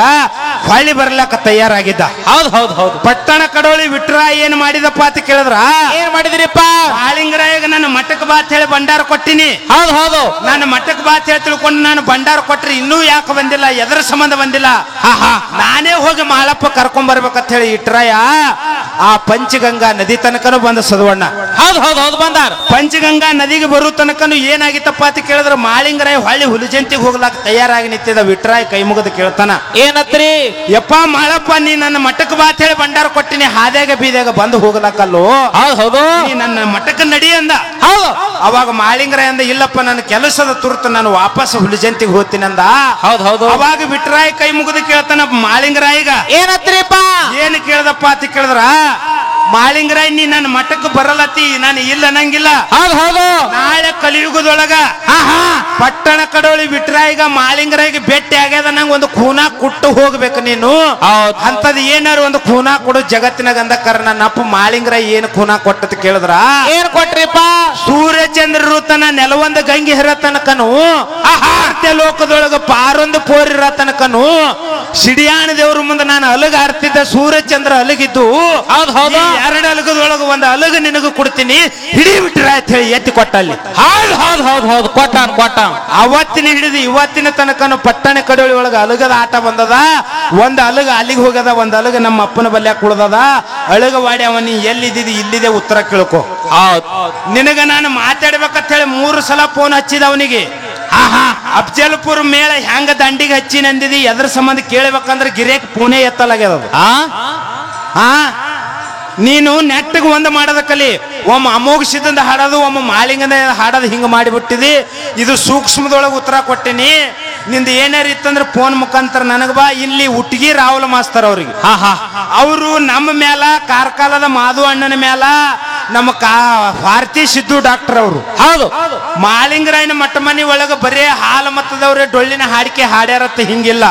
ಹೊಳ್ಳಿ ಬರ್ಲಾಕ ತಯಾರಾಗಿದ್ದ. ಹೌದು ಹೌದು ಹೌದು. ಪಟ್ಟಣ ಕಡೋಳಿ ವಿಟ್ರಾಯ ಏನ್ ಮಾಡಿದಪ್ಪ ಅಂತ ಕೇಳಿದ್ರ ಏನ್ ಮಾಡಿದ್ರಿಪ್ಪ? ಮಾಳಿಂಗರಾಯಗ ನನ್ನ ಮಠಕ್ಕೆ ಬಾ ಅಂತ ಹೇಳಿ ಭಂಡಾರ ಕೊಟ್ಟಿನಿ. ಹೌದು ಹೌದು. ನನ್ನ ಮಠಕ್ಕೆ ಬಾ ಅಂತ ಹೇಳಿ ತಿಳ್ಕೊಂಡು ನಾನು ಭಂಡಾರ ಕೊಟ್ರಿ ಇನ್ನೂ ಯಾಕೆ ಬಂದಿಲ್ಲ, ಎದರ ಸಂಬಂಧ ಬಂದಿಲ್ಲ, ನಾನೇ ಹೋಗಿ ಮಾಳಪ್ಪ ಕರ್ಕೊಂಡ್ ಬರ್ಬೇಕಂತ ಹೇಳಿ ಇಟ್ರಾಯ ಆ ಪಂಚಗಂಗಾ ನದಿ ತನಕನು ಬಂದ ಸದುವಣ್ಣ. ಹೌದು ಹೌದು ಹೌದು ಬಂದಾರ. ಪಂಚಗಂಗಾ ನದಿಗೆ ಬರೋ ತನಕನು ಏನಾಗಿತ್ತಪ್ಪ ಅಂತ ಕೇಳಿದ್ರೆ ಮಾಳಿಂಗರಾಯ ಹೊಳ್ಳಿ ಹುಲಿಜಂತಿಗೆ ಹೋಗ್ಲಾಕ ತಯಾರಾಗಿ ನಿಂತಿದ್ದ. ವಿಟ್ರಾಯ ಕೈ ಮುಗಿದು ಕೇಳ್ತಾನ, ಏನತ್ರಿ? ಯಪ್ಪ ಮಾಳಪ್ಪ ನೀ ನನ್ನ ಮಠಕ್ಕೆ ಬಾ ಅಂತ ಹೇಳಿ ಭಂಡಾರ ಕೊಟ್ಟಿನಿ, ಹಾದ್ಯಾಗ ಬೀದ್ಯಾಗ ಬಂದು ಹೋಗ್ಲಾಕಲ್ಲೋ, ಹೌದು ಹೌದು, ನೀ ನನ್ನ ಮಠಕ್ಕೆ ನಡಿ ಅಂದ. ಹೌದು. ಅವಾಗ ಮಾಳಿಂಗರಾಯ ಅಂದ, ಇಲ್ಲಪ್ಪ ನನ್ನ ಕೆಲಸದ ತುರ್ತು ನಾನು ವಾಪಸ್ ಹುಲಿಜಂತಿಗೆ ಹೋಗ್ತೀನಿ ಅಂದ. ಹೌದು ಹೌದು. ಅವಾಗ ವಿಟ್ರಾಯ ಕೈ ಮುಗಿದು ಕೇಳ್ತಾನ ಮಾಳಿಂಗರಾಯಿಗ, ಏನತ್ರಿಪ್ಪ? ಏನು ಕೇಳ್ದಪ್ಪ ಅಂತ ಕೇಳಿದ್ರ ಮಾಳಿಂಗರಾಯ ನೀ ನನ್ನ ಮಠಕ್ಕೆ ಬರಲತ್ತಿ, ನಾನು ಇಲ್ಲ ಅನ್ನಂಗಿಲ್ಲ. ಹೌದು ಹೌದು. ನಾಳೆ ಕಲಿಯುಗದೊಳಗ ಪಟ್ಟಣ ಕಡೋಳಿ ವಿಟ್ರಾಯಿಗ ಮಾಳಿಂಗರಾಯಿಗೆ ಭೇಟಿ ಆಗ್ಯದ, ನಂಗೆ ಒಂದು ಖೂನ ಕುಟ್ಟು ಹೋಗ್ಬೇಕು ನೀನು. ಅಂತದ್ ಏನಾರು ಒಂದು ಖೂನ ಕೊಡು ಜಗತ್ತಿನಾಗ ಅಂದಕ್ಕಾರ. ನನ್ನ ಅಪ್ಪ ಮಾಳಿಂಗರಾಯ ಏನು ಖೂನ ಕೊಟ್ಟತ್ ಕೇಳಿದ್ರ ಏನ್ ಕೊಟ್ರಿಪ್ಪ? ಸೂರ್ಯಚಂದ್ರರು ತನ್ನ ನೆಲವೊಂದ ಗಂಗಿ ಹಿರ ತನಕನು, ಲೋಕದೊಳಗ ಪಾರೊಂದು ಪೋರಿರ ತನಕನು ಸಿಡಿಯಾಣ ದೇವ್ರ ಮುಂದೆ ನಾನು ಅಲಗ ಹಾರ್ತಿದ್ದ ಸೂರ್ಯಚಂದ್ರ ಅಲಗಿದ್ದು ಹೌದು ಹೌದು ಈ ಎರಡು ಅಲಗದೊಳಗ ಒಂದು ಅಲಗ ನಿನಗೂ ಕೊಡ್ತೀನಿ ಹಿಡಿ ಬಿಟ್ರ ಅಂತ ಹೇಳಿ ಎತ್ತಿ ಕೊಟ್ಟ ಅಲ್ಲಿ. ಹೌದು ಹೌದು ಹೌದು ಹೌದು ಕೊಟ್ಟಾನ ಅವತ್ತಿನ ಹಿಡಿದು ಇವತ್ತಿನ ತನಕನು ಪಟ್ಟಣ ಕಡೋಳಿ ಒಳಗ ಅಲಗದ ಆಟ ಬಂದದ. ಒಂದ್ ಅಲಗ ಅಲ್ಲಿಗೆ ಹೋಗದ, ಒಂದ್ ಅಲಗ ನಮ್ಮ ಅಪ್ಪನ ಬಲ್ಯಾಕ ಕುಳ್ದದ. ಅಳಗವಾಡಿ ಅವನಿ ಎಲ್ಲಿದ್ದಿ ಇಲ್ಲಿದೆ ಉತ್ತರ ಕೇಳ್ಕೊ. ನಿನಗ ನಾನು ಮಾತಾಡ್ಬೇಕಂತ ಹೇಳಿ 3 ಸಲ ಫೋನ್ ಹಚ್ಚಿದ ಅವನಿಗೆ. ಅಫ್ಜಲ್ಪುರ್ ಮೇಳ ಹೆಂಗ ದಂಡಿಗೆ ಹಚ್ಚಿ ನಂದಿದಿ ಎದ್ರ ಸಂಬಂಧ ಕೇಳ್ಬೇಕಂದ್ರೆ ಗಿರೇಕ್ ಪುಣೆ ಎತ್ತಲಾಗ್ಯದ. ನೀನು ನೆಟ್ಟಗೆ ಒಂದು ಮಾಡೋದ ಕಲಿ. ಒಮ್ಮ ಅಮೋಘ ಸಿದ್ಧಂದ ಹಾಡೋದು, ಒಮ್ಮ ಮಾಳಿಂಗದ ಹಾಡೋದು, ಹಿಂಗ ಮಾಡಿಬಿಟ್ಟಿದಿ. ಇದು ಸೂಕ್ಷ್ಮದೊಳಗೆ ಉತ್ತರ ಕೊಟ್ಟಿನಿ. ನಿಂದ ಏನಾರ ಇತ್ತಂದ್ರೆ ಫೋನ್ ಮುಖಾಂತರ ನನಗ ಬಾ. ಇಲ್ಲಿ ಉಟ್ಗಿ ರಾಹುಲ್ ಮಾಸ್ತರ್ ಅವ್ರಿಗೆ ಅವರು ನಮ್ಮ ಮೇಲ ಕಾರ್ಕಾಲದ ಮಾಧು ಅಣ್ಣನ ಮೇಲ ನಮ್ಮ ಭಾರತಿ ಸಿದ್ದು ಡಾಕ್ಟರ್ ಅವರು ಹೌದು ಮಾಳಿಂಗರಾಯನ ಮಟ್ಟ ಮನಿ ಒಳಗ ಬರೇ ಹಾಲು ಮತ್ತದವ್ರೆ ಡೊಳ್ಳಿನ ಹಾಡಿಕೆ ಹಾಡ್ಯಾರತ್ತ ಹಿಂಗಿಲ್ಲ.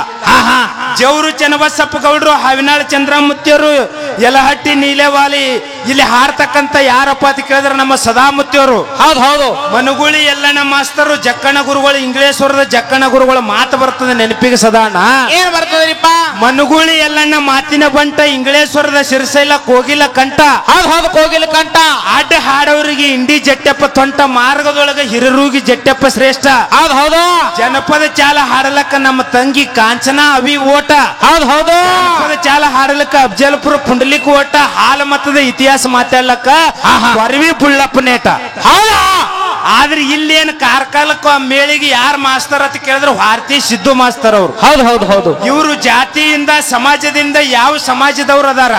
ಜವರು ಚನ್ನಬಸಪ್ಪ ಗೌಡ್ರು, ಹಾವಿನಾಳ್ ಚಂದ್ರಮೂರ್ತಿಯವರು, ಯಲಹಟ್ಟಿ ನೀಲೇವಾಲಿ ಇಲ್ಲಿ ಹಾಡ್ತಕ್ಕಂತ ಯಾರಪ್ಪ ಅಂತ ಕೇಳಿದ್ರೆ ನಮ್ಮ ಸದಾಮೂರ್ತಿಯವರು. ಹೌದು ಹೌದು ಮನುಗುಳಿ ಎಲ್ಲಣ್ಣ ಮಾಸ್ತರು, ಜಕ್ಕಣ ಗುರುಗಳು, ಇಂಗ್ಲೇಶ್ವರದ ಜಕ್ಕಣ ಗುರುಗಳು ಮಾತು ಬರ್ತದೆ ನೆನಪಿಗೆ ಸದಾಣ. ಏನ್ ಬರ್ತದ್ರಿಪ್ಪ? ಮನುಗುಳಿ ಎಲ್ಲಣ್ಣ ಮಾತಿನ ಬಂಟ, ಇಂಗ್ಲೇಶ್ವರದ ಶಿರಸೈಲ ಕೋಗಿಲ ಕಂಠ. ಹೌದು ಹೌದು ಕೋಗಿಲ ಕಂಠ. ಅಡ್ಡ ಹಾಡೋರಿಗೆ ಇಂಡಿ ಜಟ್ಟೆಪ್ಪ ತೊಂಟ, ಮಾರ್ಗದೊಳಗ ಹಿರೂಗಿ ಜಟ್ಟೆಪ್ಪ ಶ್ರೇಷ್ಠ. ಹೌದು ಹೌದು ಜನಪದ ಚಾಲ ಹಾಡಲಕ್ಕ ನಮ್ಮ ತಂಗಿ ಕಾಂಚನ ಅವಿ ಓಟ. ಹೌದು ಹೌದು ಜನಪದ ಚಾಲ ಹಾಡಲಕ್ಕ ಅಫ್ಜಲ್ಪುರ ಪುಂಡಲಿಕ್ ಓಟ. ಹಾಲು ಮತದ ಇತಿಹಾಸ ಮಾತಾಡ್ಲಕ್ಕ ಕೊರವಿ ಬುಳ್ಳಪ್ಪ ನೇಟ. ಆದ್ರೆ ಇಲ್ಲೇನು ಕಾರ್ಕಾಲಕ್ಕ ಮೇಳಿಗೆ ಯಾರು ಮಾಸ್ತರ್ ಅಂತ ಕೇಳಿದ್ರೆ ಭಾರತಿ ಸಿದ್ದು ಮಾಸ್ತರ್ ಅವರು. ಹೌದು ಹೌದು ಹೌದು ಇವರು ಜಾತಿಯಿಂದ ಸಮಾಜದಿಂದ ಯಾವ ಸಮಾಜದವ್ರು ಅದಾರ?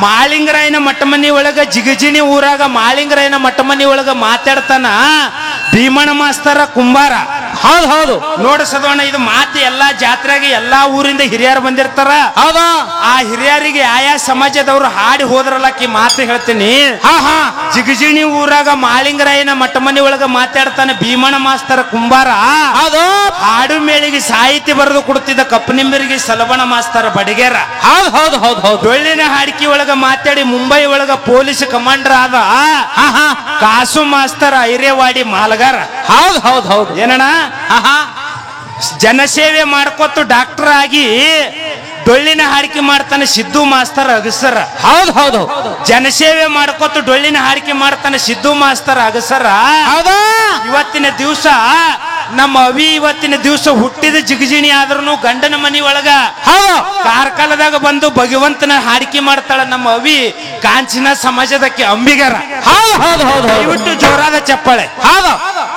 ಮಾಳಿಂಗರಾಯನ ಮಟ್ಟಮನಿ ಒಳಗ ಜಿಗಜಿಣಿ ಊರಾಗ ಮಾಳಿಂಗರಾಯನ ಮಟ್ಟಮನಿ ಒಳಗ ಮಾತಾಡ್ತಾನ ಭೀಮಣ್ಣ ಮಾಸ್ತರ ಕುಂಬಾರ. ಹೌದು ಹೌದು ನೋಡಿಸೋಣ, ಇದು ಮಾತು ಎಲ್ಲಾ ಜಾತ್ರೆಗೆ ಎಲ್ಲಾ ಊರಿಂದ ಹಿರಿಯರು ಬಂದಿರ್ತಾರ. ಹೌದಾ ಆ ಹಿರಿಯರಿಗೆ ಆಯಾ ಸಮಾಜದವ್ರು ಹಾಡಿ ಹೋದ್ರಲ್ಲಕ್ಕಿ ಮಾತು ಹೇಳ್ತೀನಿ. ಜಿಗಜಿಣಿ ಊರಾಗ ಮಾಳಿಂಗರಾಯನ ಮಟ್ಟಮನಿ ಒಳಗ ಮಾತಾಡ್ತಾನೆ ಭೀಮಣ್ಣ ಮಾಸ್ತರ ಕುಂಬಾರ. ಹೌದು ಹಾಡು ಮೇಳಿಗೆ ಸಾಹಿತ್ಯ ಬರೆದು ಕೊಡ್ತಿದ್ದ ಕಪ್ಪನಿಂಬರಿಗೆ ಸಲಬಣ ಮಾಸ್ತರ ಬಡಿಗೇರ. ಹೌದು ಹೌದು ಹೌದು ಹೌದು ಡೊಳ್ಳಿನ ಹಾಡಿಕೆ ಒಳಗ ಮಾತಾಡಿ ಮುಂಬೈ ಒಳಗ ಪೊಲೀಸ್ ಕಮಾಂಡರ್ ಆದ ಕಾಸು ಮಾಸ್ತರ ಐರೇವಾಡಿ ಮಾಲಗಾರ. ಹೌದು ಹೌದು ಹೌದು ಏನಣ್ಣ, ಜನಸೇವೆ ಮಾಡ್ಕೊತು ಡಾಕ್ಟರ್ ಆಗಿ ಡೊಳ್ಳಿನ ಹಾಡಿಕೆ ಮಾಡ್ತಾನೆ ಸಿದ್ದು ಮಾಸ್ತರ್ ಅಗಸರ. ಹೌದು ಹೌದು ಜನಸೇವೆ ಮಾಡ್ಕೊತು ಡೊಳ್ಳಿನ ಹಾಡಿಕೆ ಮಾಡ್ತಾನೆ ಸಿದ್ದು ಮಾಸ್ತರ್ ಅಗಸರ. ಹೌದಾ ಇವತ್ತಿನ ದಿವಸ ನಮ್ಮ ಅವಿ ಇವತ್ತಿನ ದಿವಸ ಹುಟ್ಟಿದ ಜಿಗಜಿಣಿ ಆದ್ರೂ ಗಂಡನ ಮನಿ ಒಳಗ ಕಾರ್ಕಾಲದಾಗ ಬಂದು ಭಗವಂತನ ಹಾಡಿಕೆ ಮಾಡ್ತಾಳ ನಮ್ಮ ಅವಿ ಕಾಂಚಿನ ಸಮಾಜದಕ್ಕೆ ಅಂಬಿಗರ. ದಯವಿಟ್ಟು ಜೋರಾದ ಚಪ್ಪಾಳೆ.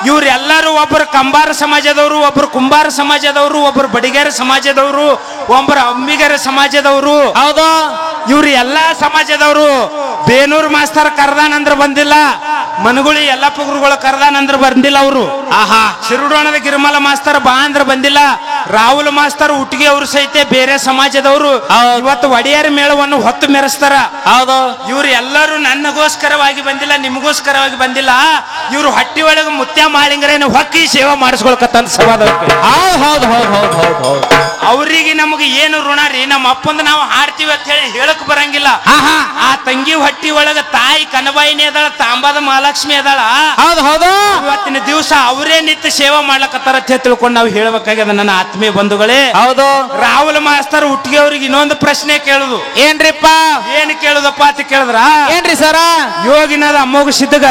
ಇವ್ರೆಲ್ಲರೂ ಒಬ್ಬರು ಕಂಬಾರ ಸಮಾಜದವರು, ಒಬ್ಬರು ಕುಂಬಾರ ಸಮಾಜದವರು, ಒಬ್ಬರು ಬಡಿಗೇರ ಸಮಾಜದವರು, ಒಬ್ಬರು ಅಂಬಿಗರ ಸಮಾಜದವರು. ಹೌದಾ ಇವ್ರು ಎಲ್ಲಾ ಸಮಾಜದವರು. ಬೇನೂರು ಮಾಸ್ತರ್ ಕರ್ದಾನಂದ್ರ ಬಂದಿಲ್ಲ, ಮನಗುಳಿ ಎಲ್ಲಪ್ಪ ಗುರುಗಳು ಕರ್ದಾನಂದ್ರ ಬಂದಿಲ್ಲ ಅವರು. ಶಿರುಡೋಣದ ಗಿರಿಮಲ ಮಾಸ್ತರ್ ಬಾ ಅಂದ್ರ ಬಂದಿಲ್ಲ. ರಾಹುಲ್ ಮಾಸ್ತರ್ ಉಟ್ಟಿಗೆ ಅವರು ಸಹಿತ ಬೇರೆ ಸಮಾಜದವರು. ಇವತ್ತು ಒಡೆಯರ ಮೇಳವನ್ನು ಹೊತ್ತು ಮೆರೆಸ್ತಾರ. ಹೌದು ಇವ್ರು ಎಲ್ಲರೂ ನನ್ನಗೋಸ್ಕರವಾಗಿ ಬಂದಿಲ್ಲ, ನಿಮಗೋಸ್ಕರವಾಗಿ ಬಂದಿಲ್ಲ. ಇವ್ರು ಹಟ್ಟಿ ಒಳಗೆ ಮುತ್ಯ ಮಾಳಿಂಗರೇನ ಹೊಕ್ಕಿ ಸೇವೆ ಮಾಡಿಸ್ಕೊಳ್ಕತ್ತಂತ ಸವಾದಕ್ಕೆ. ಅವ್ರಿಗೆ ನಮಗೆ ಏನು ಋಣ ರೀ? ನಮ್ಮ ಅಪ್ಪಂದ ನಾವು ಹಾಡ್ತೀವಿ ಅಂತ ಹೇಳಿ ಹೇಳಕ್ ಬರಂಗಿಲ್ಲ. ಆ ತಂಗಿ ಹಟ್ಟಿ ಒಳಗ ತಾಯಿ ಕನಬಾಯಿನಿ ಅದಾಳ, ತಾಂಬಾದ ಮಹಾಲಕ್ಷ್ಮಿ ಅದಾಳ. ಇವತ್ತಿನ ದಿವಸ ಅವರೇ ನಿತ್ಯ ಸೇವಾ ಮಾಡ್ಲಕತ್ತಾರ ಅಂತ ತಿಳ್ಕೊಂಡು ನಾವು ಹೇಳ್ಬೇಕಾಗ್ಯದ ನನ್ನ ಆತ್ಮೀಯ ಬಂಧುಗಳೇ. ಹೌದು ರಾಹುಲ್ ಮಾಸ್ತರ್ ಹುಟ್ಟಿಗೆ ಅವ್ರಿಗೆ ಇನ್ನೊಂದು ಪ್ರಶ್ನೆ ಕೇಳುದು. ಏನ್ರಿಪ್ಪ? ಏನ್ ಕೇಳುದಪ್ಪ ಅಂತ ಕೇಳಿದ್ರ, ಏನ್ರಿ ಸರ? ಯೋಗಿನಾದ ಅಮೋಘ ಸಿದ್ಧಗ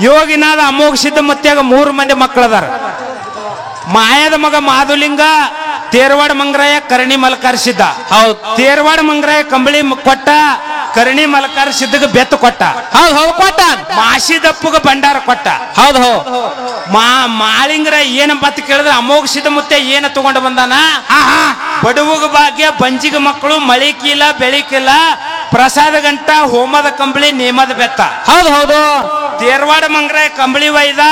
ಯೋಗಿನಾದ ಅಮೋಘ ಸಿದ್ಧ ಮತ್ಯಾಗ 3 ಮಂದಿ ಮಕ್ಕಳದಾರ. ಮಾಯದ ಮಗ ಮಾಧುಲಿಂಗ, ತೇರವಾಡ ಮಂಗರಾಯ, ಕರ್ಣಿ ಮಲಕಾರ ಸಿದ್ಧ. ಹೌದು ತೇರವಾಡ ಮಂಗರಾಯ ಕಂಬಳಿ ಕೊಟ್ಟ, ಕರ್ಣಿ ಮಲಕಾರ ಸಿದ್ಧಗ ಬೆತ್ತು ಕೊಟ್ಟ. ಹೌದು ಕೊಟ್ಟ. ಮಾಸಿದಪ್ಪಗ ಭಂಡಾರ ಕೊಟ್ಟ. ಹೌದು ಮಾಳಿಂಗರ ಏನಪ್ಪ ಅಂತ ಕೇಳಿದ್ರೆ ಅಮೋಘ ಸಿದ್ಧ ಮುತ್ತೆ ಏನ ತಗೊಂಡು ಬಂದಾನ? ಬಡವಗ ಭಾಗ್ಯ, ಬಂಜಿಗ ಮಕ್ಕಳು, ಮಳಿಕಿಲ್ಲ ಬೆಳಿಕಿಲ್ಲ, ಪ್ರಸಾದ ಗಂಟ, ಹೋಮದ ಕಂಬಳಿ, ನೇಮದ ಬೆತ್ತ. ಹೌದು ಹೌದು ತೇರವಾಡ ಮಂಗರಾಯ ಕಂಬಳಿ ಒಯ್ದ,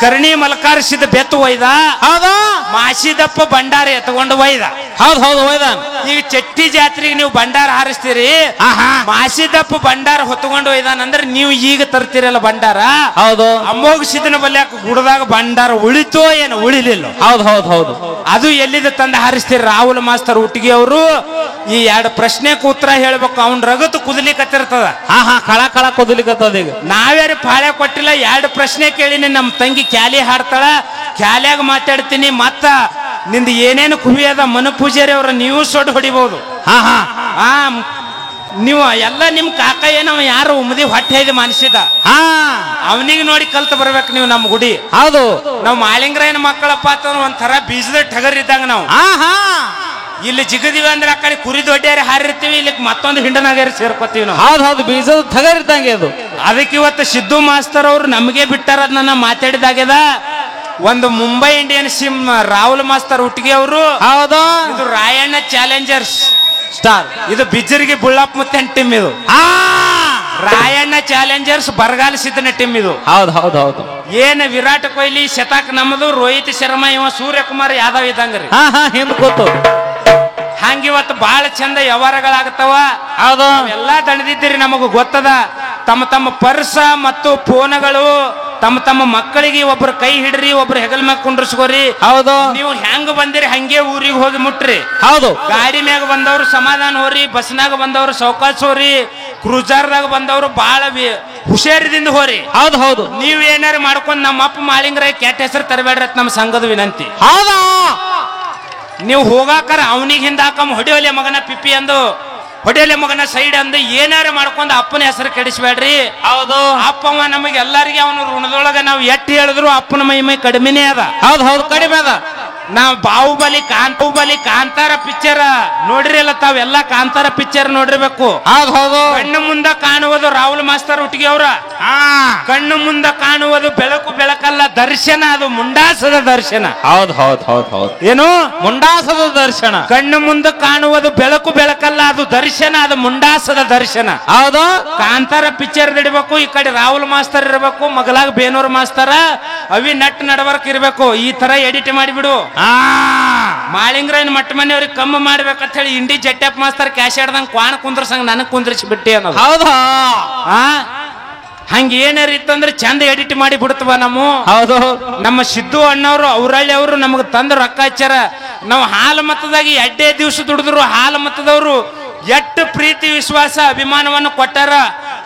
ಕರ್ಣಿ ಮಲಕಾರ ಸಿದ್ಧ ಬೆತ್ತು ಒಯ್ದ. ಹೌದಾ ಮಾಸಿದಪ್ಪ ಭಂಡಾರ ಎತ್ಕೊಂಡು ಒಯ್ದ. ಹೌದು ಒಯ್ದ. ಈಗ ಚಟ್ಟಿ ಜಾತ್ರೆಗೆ ನೀವು ಭಂಡಾರ ಹಾರಿಸ್ತೀರಿ, ಮಾಸಿದಪ್ಪ ಭಂಡಾರ ಹೊತ್ಕೊಂಡು ಒಯ್ದಾನಂದ್ರೆ ನೀವು ಈಗ ತರ್ತೀರಲ್ಲ ಭಂಡಾರ. ಹೌದು ಅಮೋಘ ಸಿದ್ಧನ ಬಲ್ಯಾಕ ಗುಡದಾಗ ಭಂಡಾರ ಉಳಿತೋ ಏನು ಉಳಿಲಿಲ್ಲ. ಹೌದು ಅದು ಎಲ್ಲಿದ ತಂದ ಹಾರಿಸ್ತೀರಿ? ರಾಹುಲ್ ಮಾಸ್ತರ್ ಹುಟ್ಟಿಗೆ ಅವರು ಈ 2 ಪ್ರಶ್ನೆಗೆ ಉತ್ತರ ಹೇಳ್ಬೇಕು. ಅವ್ನ ರಗತು ಕುದಲಿಕತ್ತಿರ್ತದ. ಕಳ ಕುದಲಿಕತ್ತದ. ಈಗ ನಾವ್ಯಾರು ಪಾಳೆ ಕೊಟ್ಟಿಲ್ಲ. 2 ಪ್ರಶ್ನೆ ಕೇಳಿನಿ. ನಮ್ಮ ತಂಗಿ ಕ್ಯಾಲಿ ಹಾಡ್ತಾಳ, ಕ್ಯಾಲ್ಯಾಗ ಮಾತಾಡ್ತೀನಿ ಮತ್ತ ನಿಂದ ಏನೇನು ಕುವಿ ಅದ ಮನು ಪೂಜಾರಿ ಅವ್ರ ನೀವು ಸೊಡ್ ಹೊಡಿಬಹುದು. ಹಾ ನೀವು ಎಲ್ಲ ನಿಮ್ ಕಾಕ ಏನವ ಯಾರು ಉಮದಿ ಹೊಟ್ಟೆ ಇದೆ ಮನಸ್ಸಿದ ಅವನಿಗೆ ನೋಡಿ ಕಲ್ತು ಬರ್ಬೇಕು ನೀವು ನಮ್ಮ ಗುಡಿ. ಹೌದು ನಾವ್ ಮಾಳಿಂಗ್ರಾಯನ ಮಕ್ಕಳಪ್ಪ ಅಂತ ಒಂಥರ ಬೀಜದ ಟಗರ್ ಇದ್ದಂಗ ನಾವು. ಇಲ್ಲಿ ಜಿಗದಿವಿ ಅಂದ್ರೆ ಆ ಕಡೆ ಕುರಿ ದೊಡ್ಡಾರಿ ಹಾರಿರ್ತೀವಿ, ಇಲ್ಲಿ ಮತ್ತೊಂದು ಹಿಂಡನಾಗ ಸೇರ್ಕೋತೀವಿ ನಾವು. ಹೌದು ಬೀಜದ ಟಗರ್ ಇದ್ದಂಗೆ ಅದು. ಅದಕ್ಕೆ ಇವತ್ತು ಸಿದ್ದು ಮಾಸ್ತರ್ ಅವ್ರು ನಮಗೆ ಬಿಟ್ಟಾರ ಅದನ್ನ ಮಾತಾಡಿದಾಗ್ಯದ. ಒಂದು ಮುಂಬೈ ಇಂಡಿಯನ್ಸ್ ರಾಹುಲ್ ಮಾಸ್ತರ್ ಹುಟ್ಟಿಗೆ ಅವರು. ಹೌದು ಇದು ರಾಯಣ್ಣ ಚಾಲೆಂಜರ್ಸ್ ಸ್ಟಾರ್, ಇದು ಬಿಜ್ಜರಿಗೆ ಬುಳ್ಳಪ್ಪ ಮುತ್ತನ್ ಟೀಮ್ ಇದು. ರಾಯಣ್ಣ ಚಾಲೆಂಜರ್ಸ್ ಬರಗಾಲ ಸಿದ್ದನ ಟೀಮ್ ಇದು. ಹೌದು ಏನ್ ವಿರಾಟ್ ಕೊಹ್ಲಿ ಶತಕ್ ನಮ್ಮದು, ರೋಹಿತ್ ಶರ್ಮಾ ಇವ ಸೂರ್ಯಕುಮಾರ್ ಯಾದವ್ ಇದ್ದಂಗ್ರಿ. ಹಿಂದ್ ಕೂತು ಹಂಗಿವತ್ತು ಬಹಳ ಚಂದ ವ್ಯವಹಾರಗಳಾಗತ್ತವ. ಹೌದು ಎಲ್ಲಾ ದಣದಿದ್ದೀರಿ ನಮಗ ಗೊತ್ತದ. ತಮ್ಮ ತಮ್ಮ ಪರ್ಸ ಮತ್ತು ಫೋನ್ಗಳು ತಮ್ಮ ತಮ್ಮ ಮಕ್ಕಳಿಗೆ ಒಬ್ರು ಕೈ ಹಿಡ್ರಿ, ಒಬ್ರು ಹೆಗಲ್ ಮ್ಯಾಗ ಕುಂಡ್ರಸ್ಕೋರಿ. ಹೌದು ನೀವು ಹೆಂಗ್ ಬಂದಿರಿ ಹಂಗೆ ಊರಿಗೆ ಹೋಗಿ ಮುಟ್ರಿ. ಹೌದು ಗಾಡಿ ಮ್ಯಾಗ ಬಂದವ್ರು ಸಮಾಧಾನ ಹೋರಿ, ಬಸ್ನಾಗ ಬಂದವ್ರು ಸೌಕಾಸ್ ಹೋರಿ, ಕ್ರೂಜರ್ದಾಗ ಬಂದವ್ರು ಬಹಳ ಹುಷಾರದಿಂದ ಹೋರಿ. ಹೌದು ನೀವ್ ಏನಾರು ಮಾಡ್ಕೊಂಡ್ ನಮ್ಮ ಅಪ್ಪ ಮಾಳಿಂಗ್ರಾಯ ಕೆಟ್ಟ ಹೆಸರು ತರಬೇಡ್ರಿ ನಮ್ಮ ಸಂಘದ ವಿನಂತಿ. ಹೌದಾ ನೀವು ಹೋಗಾಕರ ಅವನಿಗೆ ಹಿಂದಾಕಮ್ಮ ಹೊಡಿಯೋಲೆ ಮಗನ ಪಿಪ್ಪಿ ಅಂದು, ಹೊಡಿಯೋಲೆ ಮಗನ ಸೈಡ್ ಅಂದು ಏನಾರು ಮಾಡ್ಕೊಂಡು ಅಪ್ಪನ ಹೆಸರು ಕೆಡಿಸ್ಬೇಡ್ರಿ. ಹೌದು ಅಪ್ಪವ ನಮಗೆ ಎಲ್ಲರಿಗೆ ಅವನು ಋಣದೊಳಗ ನಾವು ಎಟ್ಟು ಹೇಳಿದ್ರು ಅಪ್ಪನ ಮೈ ಕಡಿಮೆನೇ ಅದ. ಹೌದು ಕಡಿಮೆ ಅದ. ನಾವ್ ಬಾಹುಬಲಿ ಕಾಂತಾರ ಪಿಕ್ಚರ್ ನೋಡ್ರಿ ಅಲ್ಲ, ತಾವೆಲ್ಲ ಕಾಂತಾರ ಪಿಕ್ಚರ್ ನೋಡಿರ್ಬೇಕು. ಹೌದು ಕಣ್ಣು ಮುಂದ ಕಾಣುವುದು ರಾಹುಲ್ ಮಾಸ್ತರ್ ಹುಟ್ಟಿಗೆ ಅವ್ರ. ಕಣ್ಣು ಮುಂದ ಕಾಣುವುದು ಬೆಳಕಲ್ಲ ದರ್ಶನ, ಅದು ಮುಂಡಾಸದ ದರ್ಶನ. ಹೌದು ಏನು ಮುಂಡಾಸದ ದರ್ಶನ. ಕಣ್ಣು ಮುಂದ ಕಾಣುವುದು ಬೆಳಕಲ್ಲ, ಅದು ದರ್ಶನ, ಅದು ಮುಂಡಾಸದ ದರ್ಶನ. ಹೌದು ಕಾಂತಾರ ಪಿಕ್ಚರ್ ಇಡಬೇಕು, ಈ ಕಡೆ ರಾಹುಲ್ ಮಾಸ್ತರ್ ಇರಬೇಕು, ಮಗಲಾಗ ಬೇನೂರ್ ಮಾಸ್ತರ, ಅವಿ ನಟ್ ನಡವರ್ಕ್ ಇರ್ಬೇಕು. ಈ ತರ ಎಡಿಟ್ ಮಾಡಿಬಿಡು. ಮಾಳಿಂಗ್ರಾಯನ್ ಮಟ್ಟ ಮನೆಯವ್ರಿಗೆ ಕಮ್ಮಿ ಮಾಡ್ಬೇಕಂತ ಹೇಳಿ ಇಂಡಿ ಜಟ್ಟಪ್ಪ ಮಾಸ್ತರ್ ಕ್ಯಾಶ್ ಆಡ್ದಂಗ್ ಕ್ವಾಣ ಕುಂದ್ರಸಂಗ್ ನನಗ್ ಕುಂದ್ರಿಸಿ ಬಿಟ್ಟಿ ಅನ್ನೋದು. ಹೌದಾ ಹಂಗ ಏನಾರ ಇತ್ತಂದ್ರೆ ಚಂದ ಎಡಿಟ್ ಮಾಡಿ ಬಿಡ್ತವ ನಮ್ಮ. ಹೌದು ನಮ್ಮ ಸಿದ್ದು ಅಣ್ಣವ್ರು ಅವರಳ್ಳಿ ಅವರು ನಮಗ್ ತಂದು ರೊಕ್ಕ ಹಚ್ಚಾರ. ನಾವು ಹಾಲು ಮತದಾಗಿ 2 ದಿವಸ ದುಡಿದ್ರು ಹಾಲು ಮತದವರು ಎಷ್ಟು ಪ್ರೀತಿ ವಿಶ್ವಾಸ ಅಭಿಮಾನವನ್ನು ಕೊಟ್ಟಾರ.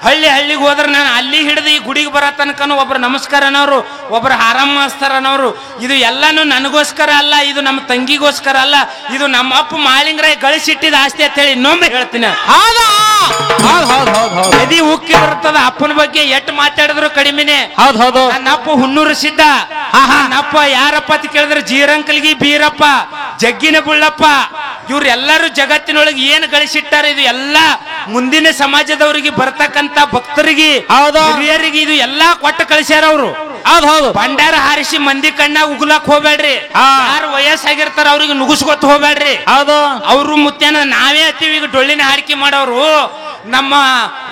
ಹಳ್ಳಿಗೆ ಹೋದ್ರೆ ನಾನು ಅಲ್ಲಿ ಹಿಡಿದು ಈ ಗುಡಿಗೆ ಬರೋ ತನಕನು ಒಬ್ರು ನಮಸ್ಕಾರ ಅನ್ನೋರು, ಒಬ್ರು ಆರಾಮ ಮಾಸ್ತರ್ ಅನ್ನೋರು. ಇದು ಎಲ್ಲಾನು ನನಗೋಸ್ಕರ ಅಲ್ಲ, ಇದು ನಮ್ಮ ತಂಗಿಗೋಸ್ಕರ ಅಲ್ಲ, ಇದು ನಮ್ಮ ಅಪ್ಪ ಮಾಳಿಂಗ್ರಾಯ ಗಳಿಸಿಟ್ಟಿದ ಆಸ್ತಿ ಅಂತ ಹೇಳಿ ಇನ್ನೊಮ್ಮೆ ಹೇಳ್ತೀನಿ. ಎದಿ ಉಕ್ಕಿ ಬರ್ತದ. ಅಪ್ಪನ ಬಗ್ಗೆ ಎಟ್ಟು ಮಾತಾಡಿದ್ರು ಕಡಿಮೆನೆ. ಹೌದು ನನ್ನ ಅಪ್ಪ ಹುನ್ನೂರು ಸಿದ್ಧ. ನನ್ನಪ್ಪ ಯಾರಪ್ಪ ಅಂತ ಕೇಳಿದ್ರೆ ಜೀರಂಕಲ್ಗಿ ಬೀರಪ್ಪ, ಜಗ್ಗಿನ ಬುಳ್ಳಪ್ಪ, ಇವ್ರೆಲ್ಲರೂ ಜಗತ್ತಿನೊಳಗೆ ಏನು ಗಳಿಸಿಟ್ಟಾರ ಇದು ಎಲ್ಲ ಮುಂದಿನ ಸಮಾಜದವರಿಗೆ ಬರ್ತಕ್ಕಂತ ಭಕ್ತರಿಗೆ ಹಿರಿಯರಿಗೆ ಇದು ಎಲ್ಲಾ ಕೊಟ್ಟು ಕಳಿಸ್ಯಾರ ಅವರು. ಹೌದು ಭಂಡಾರ ಹಾರಿಸಿ ಮಂದಿ ಕಣ್ಣಾಗ ಉಗುಲಕ್ ಹೋಗ್ಬೇಡ್ರಿ. ಯಾರು ವಯಸ್ಸಾಗಿರ್ತಾರ ಅವ್ರಿಗೆ ನುಗ್ಸ್ಕೊತ್ ಹೋಗ್ಬೇಡ್ರಿ. ಹೌದು ಅವ್ರು ಮುತ್ತೇನ ನಾವೇ ಹತ್ತೀವಿ. ಈಗ ಡೊಳ್ಳಿನ ಹಾರಿಕೆ ಮಾಡೋರು ನಮ್ಮ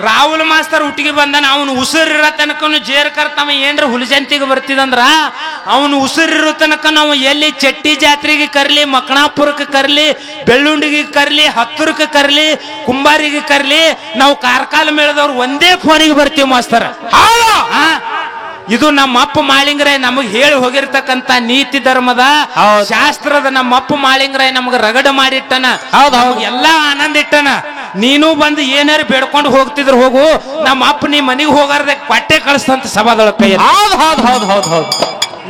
ರಾಹುಲ್ ಮಾಸ್ತರ್ ಹುಟ್ಟಿಗೆ ಬಂದಾನ. ಅವನು ಉಸಿರಿರೋ ತನಕನು ಜೇರ್ಕರ್ ತಮ್ಮ ಏನ್ರ ಹುಲಿಜಂತಿಗೆ ಬರ್ತಿದಂದ್ರ ಅವನು ಉಸಿರಿರೋ ತನಕ ನಾವು ಎಲ್ಲಿ ಚಟ್ಟಿ ಜಾತ್ರೆಗೆ ಕರ್ಲಿ, ಮಕ್ಕಣಾಪುರಕ್ಕೆ ಕರ್ಲಿ, ಬೆಳ್ಳುಂಡಿಗೆ ಕರ್ಲಿ, ಹತ್ತೂರಕ್ಕೆ ಕರ್ಲಿ, ಕುಂಬಾರಿಗೆ ಕರ್ಲಿ, ನಾವು ಕಾರ್ಕಾಲ ಮೇಳದವ್ರು ಒಂದೇ ಫೋನಿಗೆ ಬರ್ತೀವಿ ಮಾಸ್ತರ್. ಇದು ನಮ್ಮ ಅಪ್ಪ ಮಾಳಿಂಗ್ರಾಯ ನಮಗ್ ಹೇಳಿ ಹೋಗಿರ್ತಕ್ಕಂತ ನೀತಿ ಧರ್ಮದ ಶಾಸ್ತ್ರದ ನಮ್ಮ ಅಪ್ಪ ಮಾಳಿಂಗ್ರಾಯ ನಮಗ ರಗಡ ಮಾಡಿಟ್ಟನ. ಎಲ್ಲಾ ಆನಂದ ಇಟ್ಟನ. ನೀನು ಬಂದು ಏನಾರು ಬೇಡ್ಕೊಂಡು ಹೋಗ್ತಿದ್ರು ಹೋಗು, ನಮ್ಮ ಅಪ್ಪ ನೀ ಮನಿಗೆ ಹೋಗಾರ್ದೆ ಕೊಟ್ಟೆ ಕಳಿಸ್ತಂತ ಸಭಾದೊಳ ಕೈ.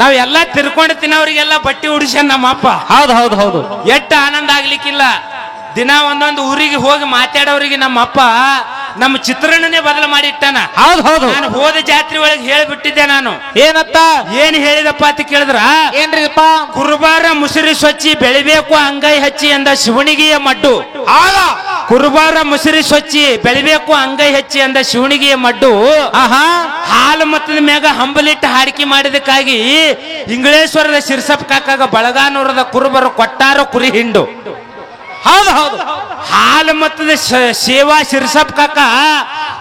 ನಾವ್ ಎಲ್ಲಾ ತಿರ್ಕೊಂಡು ತಿನ್ನೋರಿಗೆಲ್ಲ ಬಟ್ಟೆ ಉಡಿಸ್ಯಾನ ನಮ್ಮ ಅಪ್ಪ. ಹೌದು ಎಟ್ಟ ಆನಂದ ಆಗ್ಲಿಕ್ಕಿಲ್ಲ. ದಿನ ಒಂದೊಂದು ಊರಿಗೆ ಹೋಗಿ ಮಾತಾಡೋರಿಗೆ ನಮ್ಮ ಅಪ್ಪ ನಮ್ಮ ಚಿತ್ರಣನೇ ಬದಲು ಮಾಡಿ ಇಟ್ಟಾನ. ನಾನು ಹೋದ ಜಾತ್ರೆ ಒಳಗೆ ಹೇಳಿಬಿಟ್ಟಿದ್ದೆ. ನಾನು ಏನ್ ಹೇಳಿದಪ್ಪ ಅಂತ ಕೇಳಿದ್ರ, ಏನ್ರಿಪ್ಪ, ಕುರುಬಾರ ಮುಸುರಿ ಸ್ವಚ್ಛಿ ಬೆಳಿಬೇಕು ಅಂಗೈ ಹಚ್ಚಿ ಅಂದ ಶಿವಣಿಗೆಯ ಮಡ್ಡು. ಕುರುಬಾರ ಮುಸುರಿ ಸ್ವಚ್ಛಿ ಬೆಳಿಬೇಕು ಅಂಗೈ ಹಚ್ಚಿ ಅಂದ ಶಿವಣಿಗೆಯ ಮಡ್ಡು. ಹಾಲು ಮತ್ತದ ಮ್ಯಾಗ ಹಂಬಲಿಟ್ಟು ಹಾಡಿಕೆ ಮಾಡಿದಕ್ಕಾಗಿ ಇಂಗಳೇಶ್ವರದ ಶಿರ್ಸಪ್ ಕಾಕಾಗ ಬಳಗಾನೂರದ ಕುರುಬರು ಕೊಟ್ಟಾರ ಕುರಿ ಹಿಂಡು. ಹೌದು ಹಾಲು ಮತ್ತದ ಸೇವಾ ಶಿರ್ಸಪ್ ಕಾಕ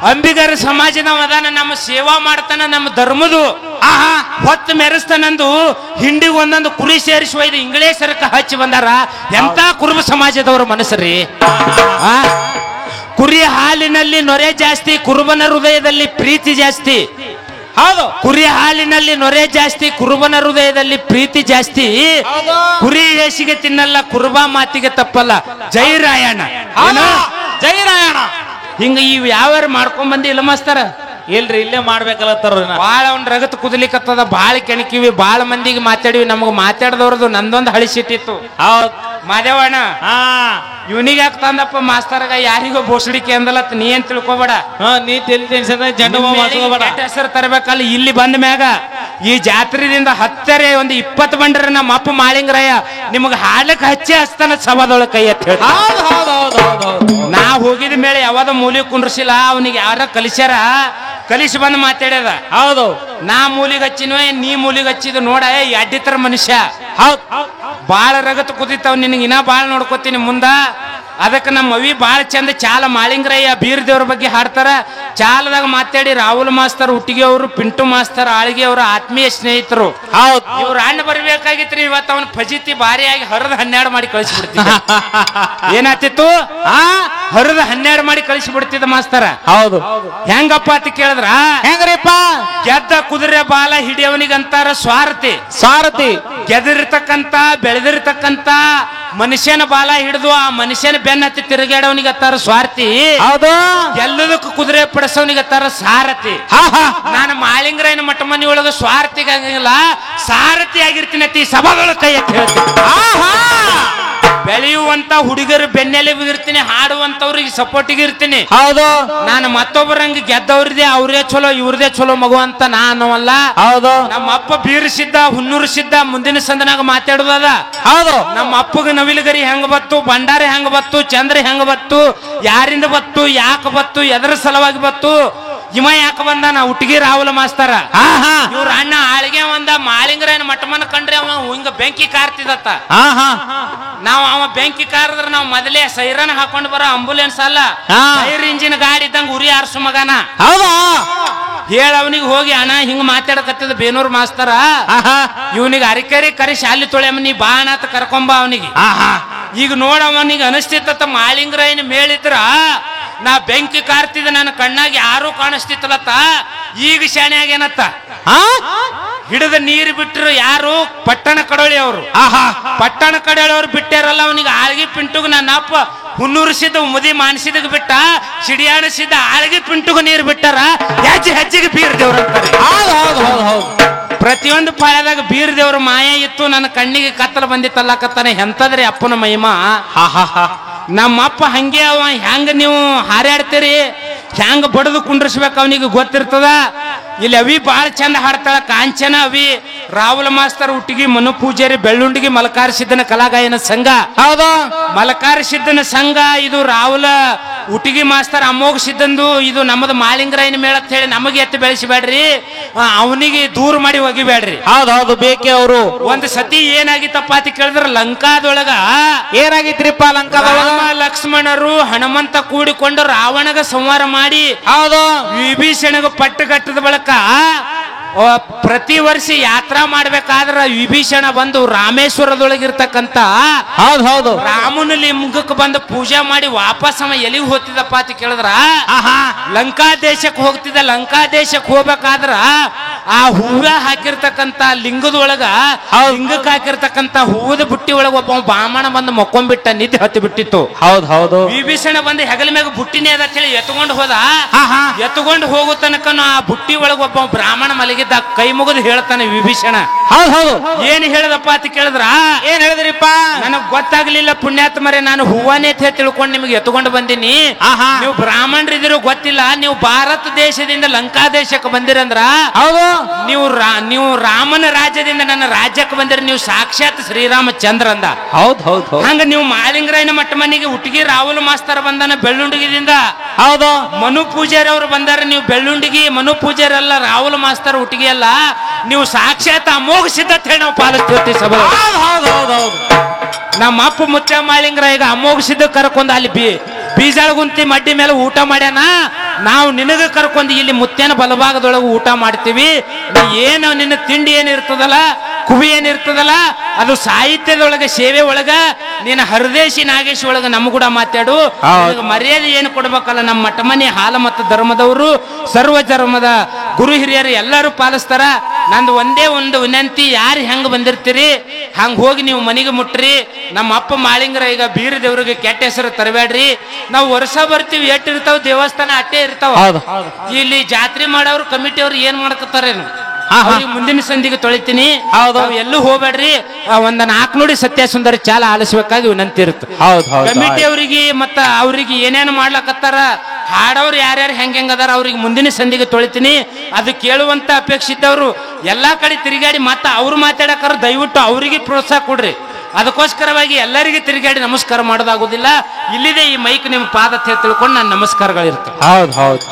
ಅಂಬಿಗರ ಸಮಾಜದವ ಅದಾನ. ನಮ್ಮ ಸೇವಾ ಮಾಡ್ತಾನ, ನಮ್ಮ ಧರ್ಮದು ಹೊತ್ತು ಮೆರೆಸ್ತಾನಂದು ಹಿಂಡಿಗೆ ಒಂದೊಂದು ಕುರಿ ಸೇರಿಸಿ ಒಯ್ದು ಇಂಗಳೇಶ್ವರಕ್ಕೆ ಹಚ್ಚಿ ಬಂದಾರ. ಎಂತ ಕುರುಬ ಸಮಾಜದವ್ರ ಮನಸ್ಸರಿ. ಕುರಿ ಹಾಲಿನಲ್ಲಿ ನೊರೆ ಜಾಸ್ತಿ, ಕುರುಬನ ಹೃದಯದಲ್ಲಿ ಪ್ರೀತಿ ಜಾಸ್ತಿ. ಹೌದು ಕುರಿ ಹಾಲಿನಲ್ಲಿ ನೊರೆ ಜಾಸ್ತಿ, ಕುರುಬನ ಹೃದಯದಲ್ಲಿ ಪ್ರೀತಿ ಜಾಸ್ತಿ. ಕುರಿ ಹೇಸಿಗೆ ತಿನ್ನಲ್ಲ, ಕುರುಬ ಮಾತಿಗೆ ತಪ್ಪಲ್ಲ. ಜೈ ರಾಯಣ್ಣ, ಜೈ ರಾಯಣ್ಣ. ಹಿಂಗ ಇವ್ ಯಾವ್ಯಾರು ಮಾಡ್ಕೊಂಡ್ ಬಂದಿ ಇಲ್ಲ ಮಾಸ್ತರ. ಇಲ್ರಿ ಇಲ್ಲೇ ಮಾಡ್ಬೇಕಲ್ಲತ್ತಾರ ಬಾಳ ಅವ್ನ ರಗತ್ ಕುದಲಿಕತ್ತದ, ಬಾಳ ಕೆಣಕಿವಿ, ಬಾಳ ಮಂದಿಗೆ ಮಾತಾಡಿವಿ. ನಮಗ್ ಮಾತಾಡ್ದವ್ರದ್ದು ನಂದೊಂದು ಹಳಿಸಿಟ್ಟಿತ್ತು. ಹೌದ್ ಮಾದೇವಣ್ಣ ಹಾ ಇವನಿಗೆ ಯಾಕೆ ತಂದಪ್ಪ ಮಾಸ್ತರ್ಗ, ಯಾರಿಗೋ ಬೋಸಡಿಕೆ ಅಂದಲತ್, ನೀ ಏನ್ ತಿಳ್ಕೊಬೇಡ. ನೀ ತಲೆ ಟೆನ್ಷನ್ ಜಂಡು ಹೆಸರು ತರಬೇಕಲ್ಲ. ಇಲ್ಲಿ ಬಂದ ಮ್ಯಾಗ ಈ ಜಾತ್ರೆದಿಂದ ಹತ್ತರೆ ಒಂದು 20 ಬಂಡ್ರ ನಮ್ಮ ಅಪ್ಪ ಮಾಳಿಂಗರಾಯ ನಿಮಗ್ ಹಾಡ್ಲಿಕ್ ಹಚ್ಚಿ ಹಸ್ತಾನ ಸಭಾದೊಳಗ ಕೈ ಎತ್ತಿ ಹೇಳಿ. ನಾ ಹೋಗಿದ ಮೇಲೆ ಯಾವ್ದ ಮೂಲಿ ಕುಂಡ್ರಸಿಲ್ಲ, ಅವನಿಗೆ ಯಾರ ಕಲಿಸ್ಯಾರ, ಕಲಿಸಿ ಬಂದ್ ಮಾತಾಡ್ಯದ. ಹೌದು ನಾ ಮೂಲಿಗೆ ಹಚ್ಚಿನೋ ನೀ ಮೂಲಿಗೆ ಹಚ್ಚಿದ ನೋಡ, ಅಡ್ಡಿತರ ಮನುಷ್ಯ. ಹೌದ್ ಬಾಳ ರಗತ್ ಕುದಿತಾವ್, ನಿನಗೆ ಇನ್ನ ಬಾಳ ನೋಡ್ಕೋತೀನಿ ಮುಂದ. ಅದಕ್ಕೆ ನಮ್ಮ ಅವಿ ಬಾಳ ಚಂದ ಚಾಲ ಮಾಳಿಂಗರಯ್ಯ ಬೀರ್ ದೇವ್ರ ಬಗ್ಗೆ ಹಾಡ್ತಾರ. ಚಾಲದಾಗ ಮಾತಾಡಿ ರಾಹುಲ್ ಮಾಸ್ತರ್ ಹುಟ್ಟಿಗೆ ಅವರು, ಪಿಂಟು ಮಾಸ್ತರ್ ಆಳ್ಗೆ ಅವರ ಆತ್ಮೀಯ ಸ್ನೇಹಿತರು. ಹೌದ್ ಇವ್ರ ಅಣ್ಣ ಬರ್ಬೇಕಾಗಿತ್ರಿ, ಇವತ್ತು ಅವನ ಫಜಿತಿ ಭಾರಿಯಾಗಿ ಹರಿದ 12 ಮಾಡಿ ಕಳಿಸ್ಬಿಡ್ತಿದ್ದ. ಏನಾತಿತ್ತು, ಹರಿದ 12 ಮಾಡಿ ಕಳಿಸ್ಬಿಡ್ತಿದ್ದ ಮಾಸ್ತರ. ಹೌದು ಹೆಂಗಪ್ಪ ಅಂತ ಕೇಳಿದ್ರ, ಹೆಂಗ್ರಿಪ್ಪ ಗೆದ್ದ ಕುದುರೆ ಬಾಲ ಹಿಡಿಯವನಿಗಂತಾರ ಸ್ವಾರ್ಥಿ. ಸಾರಥಿ ಗೆದಿರ್ತಕ್ಕಂತ ಬೆಳೆದಿರ್ತಕ್ಕಂತ ಮನುಷ್ಯನ ಬಾಲ ಹಿಡಿದು ಆ ಮನುಷ್ಯನ ಬೆನ್ನತ್ತಿ ತಿರುಗಾಡವನಿಗೆ ಅತ್ತಾರ ಸ್ವಾರ್ಥಿ. ಹೌದು ಎಲ್ಲದಕ್ಕೂ ಕುದುರೆ ಪಡಿಸೋನಿಗೆ ಅತ್ತಾರ ಸಾರಥಿ. ನಾನು ಮಾಳಿಂಗರಾಯನ ಮಠ ಮನಿ ಒಳಗ ಸ್ವಾರ್ಥಿಗಾಗಿಲ್ಲ, ಸಾರಥಿ ಆಗಿರ್ತೀನಿ ಅತಿ ಸಭಾಗಳ ಕೈ ಎತ್ತಿ ಹೇಳ್ತೀನಿ. ಬೆಳೆಯುವಂತ ಹುಡುಗರು ಬೆನ್ನೆಲುಬಿಗೆ ಇರ್ತೀನಿ, ಹಾಡುವಂತವ್ರಿಗೆ ಸಪೋರ್ಟಿಗೆ ಇರ್ತೀನಿ. ಹೌದು ನಾನು ಮತ್ತೊಬ್ಬರಂಗ ಗೆದ್ದವ್ರದೇ ಅವ್ರದೇ ಚಲೋ ಇವ್ರದೇ ಚಲೋ ಮಗು ಅಂತ ನಾನು ಅಲ್ಲ. ಹೌದು ನಮ್ಮ ಅಪ್ಪ ಬೀರ್ಸಿದ್ದ, ಹುನ್ನೂರ್ಸಿದ್ದ, ಮುಂದಿನ ಸಂದನಾಗ ಮಾತಾಡುದದ. ಹೌದು ನಮ್ಮ ಅಪ್ಪಗ ನವಿಲುಗರಿ ಹೆಂಗ ಬತ್ತು, ಭಂಡಾರಿ ಹೆಂಗ ಬತ್ತು, ಚಂದ್ರ ಹೆಂಗ ಬತ್ತು, ಯಾರಿಂದ ಬತ್ತು, ಯಾಕೆ ಬತ್ತು, ಎದರ ಸಲುವಾಗಿ ಬತ್ತು, ಇವ ಯಾಕೆ ಬಂದ, ನಾ ಹುಟ್ಟಿಗೆ ರಾಹುಲ ಮಾಸ್ತರ. ಇವ್ರ ಅಣ್ಣ ಆಳಿಗೆ ಒಂದ ಮಾಳಿಂಗರಾಯನ ಮಠಮನ ಕಂಡ್ರೆ ಅವ ಹಿಂಗ ಬೆಂಕಿ ಕಾರ್ತಿದತ್ತ. ನಾವ್ ಅವ ಬೆಂಕಿ ಕಾರದ್ರ ನಾವ್ ಮೊದಲೇ ಸೈರನ್ ಹಾಕೊಂಡ್ ಬರೋ ಆಂಬುಲೆನ್ಸ್ ಅಲ್ಲ, ಸೈರ್ ಇಂಜಿನ್ ಗಾಡಿ ಇದ್ದಂಗ ಉರಿ ಆರ್ಸು ಮಗನ. ಹೌದಾ ಹೇಳ ಅವನಿಗೆ ಹೋಗಿ, ಅಣ್ಣ ಹಿಂಗ ಮಾತಾಡಕತ್ತದ ಬೇನೂರ್ ಮಾಸ್ತರ, ಇವನಿಗೆ ಅರಿಕರಿ ಕರಿ ಶಾಲಿ ತೊಳೆಯಮ್ಮ, ನೀ ಬಾ ಅಣ್ಣತ್ ಕರ್ಕೊಂಬ ಅವನಿಗೆ. ಈಗ ನೋಡವನಿಗೆ ಅನಿಸ್ತಿತ್ತ ಮಾಳಿಂಗರಾಯನ ಮೇಳಿದ್ರ ನಾ ಬೆಂಕಿ ಕಾರ್ತಿದ್ದ, ನನ್ನ ಕಣ್ಣಾಗಿ ಯಾರು ಕಾಣಿಸ್ತಿತ್ತಲತ್ತ. ಈಗ ಶಾಣೆ ಆಗೇನತ್ತ, ಹಿಡಿದ ನೀರು ಬಿಟ್ಟರು ಯಾರು, ಪಟ್ಟಣ ಕಡೋಳಿ ಅವರು. ಪಟ್ಟಣ ಕಡೋಳಿ ಅವ್ರು ಬಿಟ್ಟಾರಲ್ಲ, ಅವನಿಗೆ ಆಳ್ಗಿ ಪಿಂಟುಗ ನನ್ನ ಅಪ್ಪ ಹುನ್ನೂರಿಸಿದ ಮುದಿ ಮಾನಸಿದಾಗ ಬಿಟ್ಟ, ಸಿಡಿಯಾಣಿಸಿದ ಆಳ್ಗಿ ಪಿಂಟುಗ ನೀರು ಬಿಟ್ಟಾರ. ಹೆಜ್ಜೆ ಹೆಜ್ಜೆಗೆ ಬೀರ್ ದೇವ್ರ ಅಂತಾರೆ. ಪ್ರತಿಯೊಂದು ಪಾಳ್ಯದಾಗ ಬೀರ್ ದೇವ್ರ ಮಾಯ ಇತ್ತು, ನನ್ನ ಕಣ್ಣಿಗೆ ಕತ್ತಲ ಬಂದಿತ್ತಲ್ಲಕತ್ತಾನೆ. ಎಂತದ್ರಿ ಅಪ್ಪನ ಮಹಿಮಾ. ನಮ್ಮಪ್ಪ ಹಂಗೆ ಅವ. ಹೆಂಗ ನೀವು ಹಾರಾಡ್ತೀರಿ, ಹೆಂಗ ಬಡದು ಕುಂಡ್ರಿಸ್ಬೇಕು ಅವನಿಗೆ ಗೊತ್ತಿರ್ತದ. ಇಲ್ಲಿ ಅವಿ ಬಾಳ ಚಂದ ಹಾಡ್ತಾಳ, ಕಾಂಚನ ಅವಿ, ರಾಹುಲ ಮಾಸ್ತರ್ ಹುಟ್ಟಿಗೆ, ಮನು ಪೂಜಾರಿ, ಬೆಳ್ಳುಂಡಿಗೆ, ಮಲಕಾರ ಸಿದ್ದನ ಕಲಾಗಾಯನ ಸಂಘ. ಹೌದು, ಮಲಕಾರ ಸಿದ್ದನ ಸಂಘ ಇದು. ರಾಹುಲ ಹುಟ್ಟಿಗೆ ಮಾಸ್ತರ್ ಅಮೋಘ ಸಿದ್ದಂದು ಇದು. ನಮ್ಮದು ಮಾಳಿಂಗರಾಯನ ಮೇಳ ಅಂತ ಹೇಳಿ ನಮಗೆ ಎತ್ತಿ ಬೆಳೆಸಬೇಡ್ರಿ, ಅವನಿಗೆ ದೂರ ಮಾಡಿ ಒಗಿಬೇಡ್ರಿ. ಹೌದೌದು ಬೇಕೆ ಅವರು. ಒಂದ್ ಸತಿ ಏನಾಗಿತ್ತಪ್ಪ ಅಂತ ಕೇಳಿದ್ರ, ಲಂಕಾದೊಳಗ ಏನಾಗಿತ್ರಿಪ್ಪ, ಲಂಕಾದೊಳಗ ಲಕ್ಷ್ಮಣರು ಹನುಮಂತ ಕೂಡಿಕೊಂಡು ರಾವಣಗ ಸಂಹಾರ ಮಾಡಿ, ಹೌದು, ವಿಭೀಷಣಗ ಪಟ್ಟು ಕಟ್ಟದ ಬಳಕ ಪ್ರತಿ ವರ್ಷ ಯಾತ್ರಾ ಮಾಡ್ಬೇಕಾದ್ರ ವಿಭೀಷಣ ಬಂದು ರಾಮೇಶ್ವರದೊಳಗಿರ್ತಕ್ಕಂತ ಹೌದು ರಾಮನ ಲಿಂಗಕ್ಕೆ ಬಂದು ಪೂಜೆ ಮಾಡಿ ವಾಪಸ್ ಅವ ಎಲ್ಲಿಗೆ ಹೋಗ್ತಿದ್ದಪ್ಪ ಅಂತ ಕೇಳಿದ್ರ, ಲಂಕಾ ದೇಶಕ್ಕೆ ಹೋಗ್ತಿದ್ದ. ಲಂಕಾ ದೇಶಕ್ಕೆ ಹೋಗ್ಬೇಕಾದ್ರ ಆ ಹೂವ ಹಾಕಿರ್ತಕ್ಕಂತ ಲಿಂಗದೊಳಗ, ಲಿಂಗಕ್ಕೆ ಹಾಕಿರ್ತಕ್ಕಂತ ಹೂವದ ಬುಟ್ಟಿ ಒಳಗ ಒಬ್ಬ ಬ್ರಾಹ್ಮಣ ಬಂದು ಮಕ್ಕೊಂಡ್ಬಿಟ್ಟ, ನಿದ್ದೆ ಹತ್ತಿ ಬಿಟ್ಟಿತ್ತು. ಹೌದು ವಿಭೀಷಣ ಬಂದು ಹೆಗಲ ಮ್ಯಾಗ ಬುಟ್ಟಿನೇ ಅದ ಹೇಳಿ ಎತ್ಕೊಂಡು ಹೋದ. ಎತ್ಕೊಂಡು ಹೋಗೋ ತನಕ ಆ ಬುಟ್ಟಿ ಒಳಗ ಒಬ್ಬ ಬ್ರಾಹ್ಮಣ ಮಲಗಿದ್ದ. ಕೈ ಮುಗಿದು ಹೇಳ್ತಾನೆ ವಿಭೀಷಣ. ಹೌದು ಏನ್ ಹೇಳದಪ್ಪ ಅಂತ ಕೇಳಿದ್ರ, ಏನ್ ಹೇಳಿದ್ರಿಪ್ಪ, ನನಗ್ ಗೊತ್ತಾಗ್ಲಿಲ್ಲ ಪುಣ್ಯಾತ್ಮರೇ, ನಾನು ಹೂವನೇ ತಿಳ್ಕೊಂಡು ನಿಮ್ಗೆ ಎತ್ಕೊಂಡು ಬಂದೀನಿ. ನೀವು ಬ್ರಾಹ್ಮಣರಿದ್ರು ಗೊತ್ತಿಲ್ಲ, ನೀವು ಭಾರತ ದೇಶದಿಂದ ಲಂಕಾ ದೇಶಕ್ಕೆ ಬಂದಿರಂದ್ರ, ಹೌದು, ನೀವು ರಾಮನ ರಾಜ್ಯದಿಂದ ನನ್ನ ರಾಜ್ಯಕ್ಕೆ ಬಂದಿರ, ನೀವು ಸಾಕ್ಷಾತ್ ಶ್ರೀರಾಮಚಂದ್ರ ಅಂದ. ಹೌದು ಹಂಗ ನೀವು ಮಾಳಿಂಗರಾಯನ ಮಟ್ಟ ಮನೆಗೆ ಹುಟ್ಟಿಗೆ ರಾಹುಲ್ ಮಾಸ್ತರ್ ಬಂದಾನ ಬೆಳ್ಳುಂಡಿಗಿದಿಂದ. ಹೌದು, ಮನು ಪೂಜಾರಿ ಅವರು ಬಂದಾರ, ನೀವು ಬೆಳ್ಳುಂಡಿಗಿ. ಮನು ಪೂಜಾರಿ ಅಲ್ಲ, ರಾಹುಲ್ ಮಾಸ್ತರ್ ಹುಟ್ಟಿಗೆ ಅಲ್ಲ, ನೀವು ಸಾಕ್ಷಾತ್ ಅಮೋಘ ಸಿದ್ಧತೆ ನಾವು ಪಾಲಿಸ್ತೀವಿ ಸಭೆ. ನಮ್ಮ ಅಪ್ಪ ಮುಚ್ಚ ಮಾಳಿಂಗರಾಯ ಈಗ ಅಮೋಘ ಸಿದ್ಧ ಕರ್ಕೊಂಡ್ ಅಲ್ಲಿ ಬೀಜಾಳಗುಂತಿ ಮಡ್ಡಿ ಮೇಲೆ ಊಟ ಮಾಡ್ಯಾನ. ನಾವು ನಿನಗ ಕರ್ಕೊಂಡ್ ಇಲ್ಲಿ ಮುತ್ತೇನ ಬಲಭಾಗದೊಳಗೆ ಊಟ ಮಾಡ್ತೀವಿ. ಏನು ನಿನ್ನ ತಿಂಡಿ ಏನಿರ್ತದಲ್ಲ, ಕುವಿ ಏನಿರ್ತದಲ್ಲ, ಅದು ಸಾಹಿತ್ಯದೊಳಗೆ ಸೇವೆ ಒಳಗ ನೀನು ಹರದೇಶಿ ನಾಗೇಶ್ ಒಳಗ ನಮ್ಮ ಕೂಡ ಮಾತಾಡು. ಮರ್ಯಾದೆ ಏನು ಕೊಡ್ಬೇಕಲ್ಲ, ನಮ್ಮ ಮಠಮನಿ ಹಾಲ ಮತ್ತು ಧರ್ಮದವರು ಸರ್ವ ಧರ್ಮದ ಗುರು ಹಿರಿಯರು ಎಲ್ಲರೂ ಪಾಲಿಸ್ತಾರ. ನಂದು ಒಂದೇ ಒಂದು ವಿನಂತಿ, ಯಾರು ಹೆಂಗ್ ಬಂದಿರ್ತೀರಿ ಹಂಗ ಹೋಗಿ ನೀವು ಮನೆಗೆ ಮುಟ್ರಿ. ನಮ್ಮ ಅಪ್ಪ ಮಾಳಿಂಗ್ರ ಈಗ ಬೀರ ದೇವ್ರಿಗೆ ಕೆಟ್ಟ ಹೆಸರು ತರಬೇಡ್ರಿ. ನಾವು ವರ್ಷ ಬರ್ತೀವಿ, ಎಟ್ಟಿರ್ತಾವ ದೇವಸ್ಥಾನ ಅಟ್ಟೆ ಇರ್ತಾವ. ಇಲ್ಲಿ ಜಾತ್ರೆ ಮಾಡೋರು ಕಮಿಟಿ ಅವ್ರು ಏನ್ ಮಾಡ್ಕತ್ತಾರೇನು, ಮುಂದಿನ ಸಂಧಿಗೆ ತೊಳಿತೀನಿ. ಎಲ್ಲೂ ಹೋಗ್ಬೇಡ್ರಿ. ಒಂದ್ 4 ನುಡಿ ಸತ್ಯ ಸುಂದರ ಚಾಲ ಆಲಿಸ್ಬೇಕಾಗಿ ವಿನಂತಿ ಇರುತ್ತೆ. ಕಮಿಟಿ ಅವರಿಗೆ ಮತ್ತ ಅವ್ರಿಗೆ ಏನೇನು ಮಾಡ್ಲಕತ್ತಾರ, ಹಾಡೋರು ಯಾರ್ಯಾರು ಹೆಂಗ್ ಅದಾರ ಅವ್ರಿಗೆ ಮುಂದಿನ ಸಂಧಿಗೆ ತೊಳಿತೀನಿ. ಅದು ಕೇಳುವಂತ ಅಪೇಕ್ಷೆ ಇದ್ದವ್ರು ಎಲ್ಲಾ ಕಡೆ ತಿರುಗಾಡಿ ಮತ್ತ ಅವ್ರು ಮಾತಾಡಕ್ಕಾರ ದಯವಿಟ್ಟು ಅವರಿಗೆ ಪ್ರೋತ್ಸಾಹ ಕೊಡ್ರಿ. ಅದಕ್ಕೋಸ್ಕರವಾಗಿ ಎಲ್ಲರಿಗೆ ತಿರುಗಾಡಿ ನಮಸ್ಕಾರ ಮಾಡೋದಾಗುದಿಲ್ಲ. ಇಲ್ಲಿದೆ ಈ ಮೈಕ್ ನಿಮ್ಮ ಪಾದ ತಿಳ್ಕೊಂಡು ನನ್ನ ನಮಸ್ಕಾರಗಳಿರ್ತವೆ. ಹೌದು ಹೌದು.